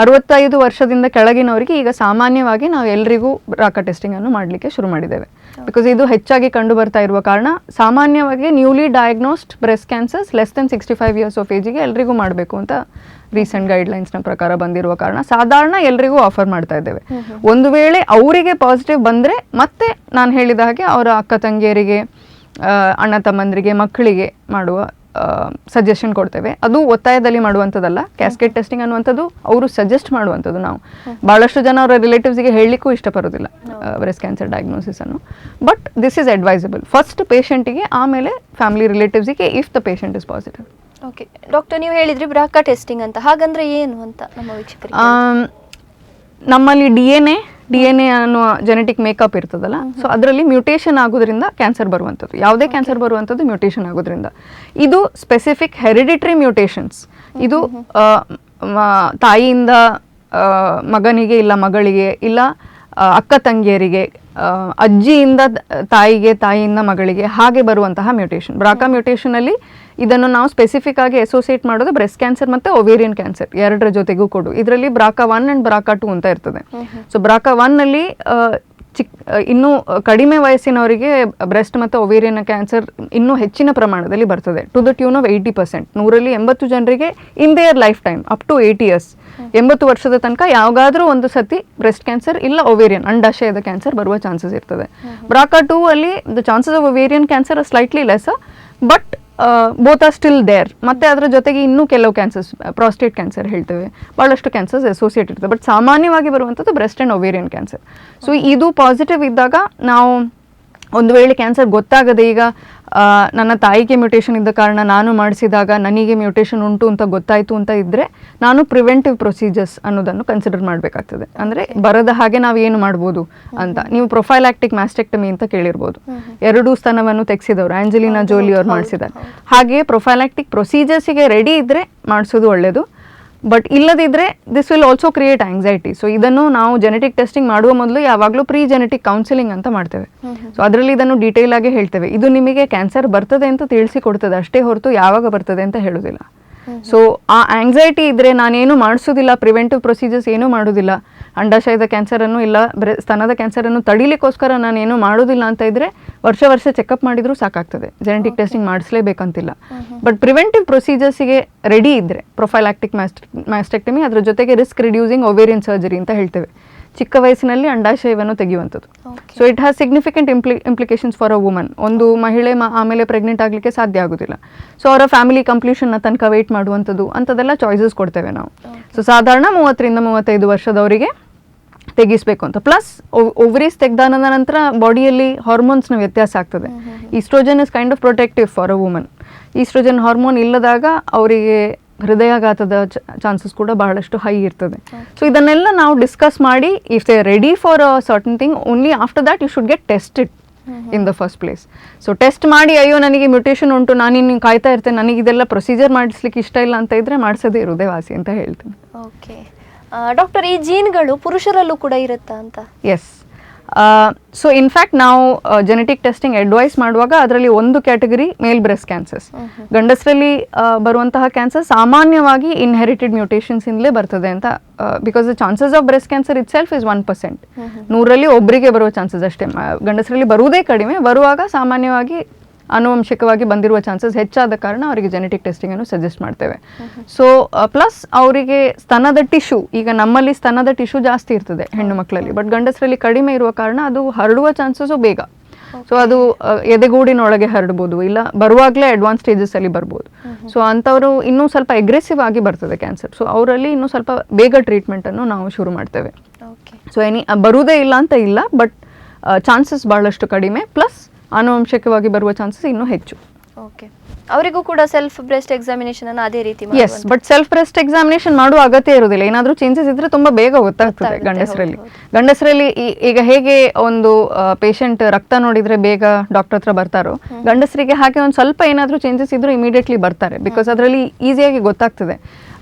65 ವರ್ಷದಿಂದ ಕೆಳಗಿನವರಿಗೆ ಈಗ ಸಾಮಾನ್ಯವಾಗಿ ನಾವು ಎಲ್ರಿಗೂ ಬ್ರಾಕಾ ಟೆಸ್ಟಿಂಗನ್ನು ಮಾಡಲಿಕ್ಕೆ ಶುರು ಮಾಡಿದ್ದೇವೆ. ಬಿಕಾಸ್ ಇದು ಹೆಚ್ಚಾಗಿ ಕಂಡು ಬರ್ತಾ ಇರುವ ಕಾರಣ ಸಾಮಾನ್ಯವಾಗಿ newly diagnosed breast cancers less than 65 years of ಏಜಿಗೆ ಎಲ್ರಿಗೂ ಮಾಡಬೇಕು ಅಂತ ರೀಸೆಂಟ್ ಗೈಡ್ಲೈನ್ಸ್ನ ಪ್ರಕಾರ ಬಂದಿರುವ ಕಾರಣ ಸಾಧಾರಣ ಎಲ್ರಿಗೂ ಆಫರ್ ಮಾಡ್ತಾ ಇದ್ದೇವೆ. ಒಂದು ವೇಳೆ ಅವರಿಗೆ ಪಾಸಿಟಿವ್ ಬಂದರೆ ಮತ್ತೆ ನಾನು ಹೇಳಿದ ಹಾಗೆ ಅವರ ಅಕ್ಕ ತಂಗಿಯರಿಗೆ, ಅಣ್ಣ ತಮ್ಮಂದರಿಗೆ, ಮಕ್ಕಳಿಗೆ ಮಾಡುವ ಸಜೆಷನ್ ಕೊಡ್ತೇವೆ. ಅದು ಒತ್ತಾಯದಲ್ಲಿ ಮಾಡುವಂಥದ್ದಲ್ಲ. ಕ್ಯಾಸ್ಕೇಡ್ ಟೆಸ್ಟಿಂಗ್ ಅನ್ನುವಂಥದ್ದು ಅವರು ಸಜೆಸ್ಟ್ ಮಾಡುವಂಥದ್ದು. ನಾವು ಭಾಳಷ್ಟು ಜನ ಅವರ ರಿಲೇಟಿವ್ಸ್ಗೆ ಹೇಳಲಿಕ್ಕೂ ಇಷ್ಟಪಡೋದಿಲ್ಲ ಬ್ರೆಸ್ಟ್ ಕ್ಯಾನ್ಸರ್ ಡಯಾಗ್ನೋಸಿಸ್ ಅನ್ನು. But this is advisable first ಪೇಷಂಟಿಗೆ, ಆಮೇಲೆ ಫ್ಯಾಮಿಲಿ ರಿಲೇಟಿವ್ಸ್ಗೆ if the patient is positive. Okay doctor, ನೀವು ಹೇಳಿದ್ರಿ ಬ್ರಾಕಾ ಟೆಸ್ಟಿಂಗ್ ಅಂತ, ಹಾಗಂದ್ರೆ ಏನು ಅಂತ ನಮ್ಮ ವೀಕ್ಷಕರಿಗೆ? ನಮ್ಮಲ್ಲಿ ಡಿ ಎನ್ ಎ ಅನ್ನುವ ಜೆನೆಟಿಕ್ ಮೇಕಪ್ ಇರ್ತದಲ್ಲ, ಸೊ ಅದರಲ್ಲಿ ಮ್ಯೂಟೇಷನ್ ಆಗೋದ್ರಿಂದ ಕ್ಯಾನ್ಸರ್ ಬರುವಂಥದ್ದು. ಯಾವುದೇ ಕ್ಯಾನ್ಸರ್ ಬರುವಂಥದ್ದು ಮ್ಯೂಟೇಷನ್ ಆಗೋದ್ರಿಂದ. ಇದು ಸ್ಪೆಸಿಫಿಕ್ ಹೆರಿಡಿಟ್ರಿ ಮ್ಯೂಟೇಷನ್ಸ್. ಇದು ತಾಯಿಯಿಂದ ಮಗನಿಗೆ, ಇಲ್ಲ ಮಗಳಿಗೆ, ಇಲ್ಲ ಅಕ್ಕ ತಂಗಿಯರಿಗೆ, ಅಜ್ಜಿಯಿಂದ ತಾಯಿಗೆ, ತಾಯಿಯಿಂದ ಮಗಳಿಗೆ, ಹಾಗೆ ಬರುವಂತಹ ಮ್ಯೂಟೇಷನ್. ಬ್ರಾಕಾ ಮ್ಯೂಟೇಷನಲ್ಲಿ ಇದನ್ನು ನಾವು ಸ್ಪೆಸಿಫಿಕ್ ಆಗಿ ಅಸೋಸಿಯೇಟ್ ಮಾಡೋದು ಬ್ರೆಸ್ಟ್ ಕ್ಯಾನ್ಸರ್ ಮತ್ತು ಒವೇರಿಯನ್ ಕ್ಯಾನ್ಸರ್ ಎರಡರ ಜೊತೆಗೂ ಕೊಡು. ಇದರಲ್ಲಿ ಬ್ರಾಕಾ 1 ಆ್ಯಂಡ್ ಬ್ರಾಕಾ 2 ಅಂತ ಇರ್ತದೆ. ಸೊ ಬ್ರಾಕಾ 1ನಲ್ಲಿ ಇನ್ನೂ ಕಡಿಮೆ ವಯಸ್ಸಿನವರಿಗೆ ಬ್ರೆಸ್ಟ್ ಮತ್ತು ಒವೇರಿಯನ್ ಕ್ಯಾನ್ಸರ್ ಇನ್ನೂ ಹೆಚ್ಚಿನ ಪ್ರಮಾಣದಲ್ಲಿ ಬರ್ತದೆ, ಟು ದ ಟ್ಯೂನ್ ಆಫ್ 80%. 100ರಲ್ಲಿ 80 ಜನರಿಗೆ in their lifetime up to 80 years, 80 ವರ್ಷದ ತನಕ ಯಾವಾಗಾದರೂ ಒಂದು ಸತಿ ಬ್ರೆಸ್ಟ್ ಕ್ಯಾನ್ಸರ್ ಇಲ್ಲ ಒವೇರಿಯನ್ ಅಂಡಾಶಯದ ಕ್ಯಾನ್ಸರ್ ಬರುವ ಚಾನ್ಸಸ್ ಇರ್ತದೆ. ಬ್ರಾಕಾ 2 ಅಲ್ಲಿ the chances of ovarian cancer are slightly less, but both are still there. ಮತ್ತು ಅದರ ಜೊತೆಗೆ ಇನ್ನೂ ಕೆಲವು ಕ್ಯಾನ್ಸರ್ಸ್, ಪ್ರಾಸ್ಟೇಟ್ ಕ್ಯಾನ್ಸರ್ ಹೇಳ್ತೇವೆ, ಭಾಳಷ್ಟು ಕ್ಯಾನ್ಸರ್ಸ್ ಅಸೋಸಿಯೇಟ್ ಇರ್ತದೆ. ಬಟ್ ಸಾಮಾನ್ಯವಾಗಿ ಬರುವಂಥದ್ದು breast and ovarian cancer. So ಇದು ಪಾಸಿಟಿವ್ ಇದ್ದಾಗ ನಾವು ಒಂದು ವೇಳೆ ಕ್ಯಾನ್ಸರ್ ಗೊತ್ತಾಗದೆ, ಈಗ ನನ್ನ ತಾಯಿಗೆ ಮ್ಯೂಟೇಷನ್ ಇದ್ದ ಕಾರಣ ನಾನು ಮಾಡಿಸಿದಾಗ ನನಗೆ ಮ್ಯೂಟೇಷನ್ ಉಂಟು ಅಂತ ಗೊತ್ತಾಯಿತು ಅಂತ ಇದ್ದರೆ, ನಾನು ಪ್ರಿವೆಂಟಿವ್ ಪ್ರೊಸೀಜರ್ಸ್ ಅನ್ನೋದನ್ನು ಕನ್ಸಿಡರ್ ಮಾಡಬೇಕಾಗ್ತದೆ. ಅಂದರೆ ಬರದ ಹಾಗೆ ನಾವು ಏನು ಮಾಡ್ಬೋದು ಅಂತ. ನೀವು ಪ್ರೊಫೈಲಾಕ್ಟಿಕ್ ಮ್ಯಾಸ್ಟೆಕ್ಟಮಿ ಅಂತ ಕೇಳಿರ್ಬೋದು. 2 ಸ್ತನವನ್ನು ತೆಗೆಸಿದವರು ಆಂಜಲಿನಾ ಜೋಲಿ ಅವ್ರು ಮಾಡಿಸಿದ್ದಾರೆ. ಹಾಗೆ ಪ್ರೊಫೈಲಾಕ್ಟಿಕ್ ಪ್ರೊಸೀಜರ್ಸಿಗೆ ರೆಡಿ ಇದ್ದರೆ ಮಾಡಿಸೋದು ಒಳ್ಳೆಯದು. ಬಟ್ ಇಲ್ಲದಿದ್ದರೆ this will also create anxiety. So ಇದನ್ನು ನಾವು ಜೆನೆಟಿಕ್ ಟೆಸ್ಟಿಂಗ್ ಮಾಡುವ ಮೊದಲು ಯಾವಾಗಲೂ ಪ್ರೀ ಜೆನೆಟಿಕ್ ಕೌನ್ಸಿಲಿಂಗ್ ಅಂತ ಮಾಡ್ತೇವೆ. ಸೊ ಅದರಲ್ಲಿ ಇದನ್ನು ಡೀಟೇಲ್ ಆಗಿ ಹೇಳ್ತೇವೆ. ಇದು ನಿಮಗೆ ಕ್ಯಾನ್ಸರ್ ಬರ್ತದೆ ಅಂತ ತಿಳಿಸಿ ಕೊಡ್ತದೆ ಅಷ್ಟೇ ಹೊರತು ಯಾವಾಗ ಬರ್ತದೆ ಅಂತ ಹೇಳೋದಿಲ್ಲ. ಸೊ ಆ ಆಂಗ್ಸೈಟಿ ಇದ್ದರೆ ನಾನೇನು ಮಾಡಿಸೋದಿಲ್ಲ, ಪ್ರಿವೆಂಟಿವ್ ಪ್ರೊಸೀಜರ್ಸ್ ಏನೂ ಮಾಡೋದಿಲ್ಲ, ಅಂಡಾಶಯದ ಕ್ಯಾನ್ಸರನ್ನು ಇಲ್ಲ ಸ್ತನದ ಕ್ಯಾನ್ಸರನ್ನು ತಡಿಲಿಕ್ಕೋಸ್ಕರ ನಾನೇನು ಮಾಡೋದಿಲ್ಲ ಅಂತ ಇದ್ದರೆ ವರ್ಷ ಚೆಕಪ್ ಮಾಡಿದರೂ ಸಾಕಾಗ್ತದೆ, ಜೆನೆಟಿಕ್ ಟೆಸ್ಟಿಂಗ್ ಮಾಡಿಸ್ಲೇಬೇಕಂತಿಲ್ಲ. ಬಟ್ ಪ್ರಿವೆಂಟಿವ್ ಪ್ರೊಸೀಜರ್ಸಿಗೆ ರೆಡಿ ಇದ್ದರೆ ಪ್ರೊಫೈಲಾಕ್ಟಿಕ್ ಮ್ಯಾಸ್ಟೆಕ್ಟಮಿ, ಅದರ ಜೊತೆಗೆ ರಿಸ್ಕ್ ರಿಡ್ಯೂಸಿಂಗ್ ಒವೇರಿಯನ್ ಸರ್ಜರಿ ಅಂತ ಹೇಳ್ತೇವೆ, ಚಿಕ್ಕ ವಯಸ್ಸಿನಲ್ಲಿ ಅಂಡಾಶಯವನ್ನು ತೆಗೆಯುವಂಥದ್ದು. So it has significant implications for a woman. ಒಂದು ಮಹಿಳೆ ಆಮೇಲೆ ಪ್ರೆಗ್ನೆಂಟ್ ಆಗಲಿಕ್ಕೆ ಸಾಧ್ಯ ಆಗೋದಿಲ್ಲ. ಸೊ ಅವರ ಫ್ಯಾಮಿಲಿ ಕಂಪ್ಲೀಷನ್ನ ತನಕ ವೆಯ್ಟ್ ಮಾಡುವಂಥದ್ದು ಅಂಥದ್ದೆಲ್ಲ ಚಾಯ್ಸಸ್ ಕೊಡ್ತೇವೆ ನಾವು. ಸೊ ಸಾಧಾರಣ 30ರಿಂದ 35 ವರ್ಷದವರಿಗೆ ತೆಗಿಸ್ಬೇಕು ಅಂತ. ಪ್ಲಸ್ ಓವರೀಸ್ ತೆಗ್ದಾನದ ನಂತರ ಬಾಡಿಯಲ್ಲಿ ಹಾರ್ಮೋನ್ಸ್ನ ವ್ಯತ್ಯಾಸ ಆಗ್ತದೆ. Oestrogen is kind of protective for a woman. Oestrogen hormone ಇಲ್ಲದಾಗ ಅವರಿಗೆ ಹೃದಯಾಘಾತದ ಚಾನ್ಸಸ್ ಕೂಡ ಬಹಳಷ್ಟು ಹೈ ಇರ್ತದೆ. ಸೊ ಇದನ್ನೆಲ್ಲ ನಾವು ಡಿಸ್ಕಸ್ ಮಾಡಿ, if they ready for a certain thing, only after that you should get tested in the first place. So test ಮಾಡಿ, ಅಯ್ಯೋ ನನಗೆ ಮ್ಯೂಟೇಷನ್ ಉಂಟು, ನಾನಿನ್ನು ಕಾಯ್ತಾ ಇರ್ತೇನೆ, ನನಗೆ ಇದೆಲ್ಲ ಪ್ರೊಸೀಜರ್ ಮಾಡಿಸ್ಲಿಕ್ಕೆ ಇಷ್ಟ ಇಲ್ಲ ಅಂತ ಇದ್ರೆ ಮಾಡಿಸೋದೇ ಇರೋದೇ ವಾಸಿ ಅಂತ ಹೇಳ್ತೀನಿ. ಓಕೆ ಡಾಕ್ಟರ್, ಈ ಜೀನ್ಗಳು ಪುರುಷರಲ್ಲೂ ಕೂಡ ಇರುತ್ತಾ ಅಂತ? ಎಸ್. ಸೊ ಇನ್ಫ್ಯಾಕ್ಟ್ ನಾವು ಜೆನೆಟಿಕ್ ಟೆಸ್ಟಿಂಗ್ ಅಡ್ವೈಸ್ ಮಾಡುವಾಗ ಅದರಲ್ಲಿ ಒಂದು ಕ್ಯಾಟಗರಿ ಮೇಲ್ ಬ್ರೆಸ್ಟ್ ಕ್ಯಾನ್ಸರ್ಸ್. ಗಂಡಸರಲ್ಲಿ ಬರುವಂತಹ ಕ್ಯಾನ್ಸರ್ ಸಾಮಾನ್ಯವಾಗಿ ಇನ್ಹೆರಿಟೆಡ್ ಮ್ಯೂಟೇಷನ್ಸಿಂದಲೇ ಬರ್ತದೆ ಅಂತ. Because the chances of breast cancer it self is 1%. 100ರಲ್ಲಿ ಒಬ್ಬರಿಗೆ ಬರುವ ಚಾನ್ಸಸ್ ಅಷ್ಟೇ. ಗಂಡಸರಲ್ಲಿ ಬರುವುದೇ ಕಡಿಮೆ, ಬರುವಾಗ ಸಾಮಾನ್ಯವಾಗಿ ಆನುವಂಶಿಕವಾಗಿ ಬಂದಿರುವ ಚಾನ್ಸಸ್ ಹೆಚ್ಚಾದ ಕಾರಣ ಅವರಿಗೆ ಜೆನೆಟಿಕ್ ಟೆಸ್ಟಿಂಗನ್ನು ಸಜೆಸ್ಟ್ ಮಾಡ್ತೇವೆ. ಸೊ ಪ್ಲಸ್ ಅವರಿಗೆ ಸ್ತನದ ಟಿಶ್ಯೂ, ಈಗ ನಮ್ಮಲ್ಲಿ ಸ್ತನದ ಟಿಶ್ಯೂ ಜಾಸ್ತಿ ಇರ್ತದೆ ಹೆಣ್ಣು ಮಕ್ಕಳಲ್ಲಿ, ಬಟ್ ಗಂಡಸರಲ್ಲಿ ಕಡಿಮೆ ಇರುವ ಕಾರಣ ಅದು ಹರಡುವ ಚಾನ್ಸಸ್ಸು ಬೇಗ. ಸೊ ಅದು ಎದೆಗೂಡಿನೊಳಗೆ ಹರಡ್ಬೋದು, ಇಲ್ಲ ಬರುವಾಗಲೇ ಅಡ್ವಾನ್ಸ್ ಸ್ಟೇಜಸ್ಸಲ್ಲಿ ಬರ್ಬೋದು. ಸೊ ಅಂಥವರು ಇನ್ನೂ ಸ್ವಲ್ಪ ಎಗ್ರೆಸಿವ್ ಆಗಿ ಬರ್ತದೆ ಕ್ಯಾನ್ಸರ್. ಸೊ ಅವರಲ್ಲಿ ಇನ್ನೂ ಸ್ವಲ್ಪ ಬೇಗ ಟ್ರೀಟ್ಮೆಂಟನ್ನು ನಾವು ಶುರು ಮಾಡ್ತೇವೆ. ಸೊ ಬರುವುದೇ ಇಲ್ಲ ಅಂತ ಇಲ್ಲ, ಬಟ್ ಚಾನ್ಸಸ್ ಭಾಳಷ್ಟು ಕಡಿಮೆ, ಪ್ಲಸ್ ಆನುವಂಶಿಕವಾಗಿ ಬರುವ ಚಾನ್ಸಸ್ ಇನ್ನೂ ಹೆಚ್ಚು. ಓಕೆ, ಅವರಿಗೂ ಕೂಡ ಸೆಲ್ಫ್ ಬ್ರೆಸ್ಟ್ ಎಕ್ಸಾಮಿನೇಷನ್ ಅನ್ನು ಅದೇ ರೀತಿ yes, but self breast examination ಮಾಡುವ ಅಗತ್ಯ ಇರುವುದಿಲ್ಲ. ಏನಾದರೂ ಚೇಂಜಸ್ ಇದ್ರೆ ತುಂಬಾ ಬೇಗ ಗೊತ್ತಾಗ್ತದೆ ಗಂಡಸರಲ್ಲಿ. ಈಗ ಹೇಗೆ ಒಂದು ಪೇಷಂಟ್ ರಕ್ತ ನೋಡಿದ್ರೆ ಬೇಗ ಡಾಕ್ಟರ್ ಹತ್ರ ಬರ್ತಾರೋ, ಗಂಡಸರಿಗೆ ಹಾಗೆ ಒಂದು ಸ್ವಲ್ಪ ಏನಾದರೂ ಚೇಂಜಸ್ ಇದ್ರೂ ಇಮಿಡಿಯೇಟ್ಲಿ ಬರ್ತಾರೆ, ಬಿಕಾಸ್ ಅದರಲ್ಲಿ ಈಸಿಯಾಗಿ ಗೊತ್ತಾಗ್ತದೆ.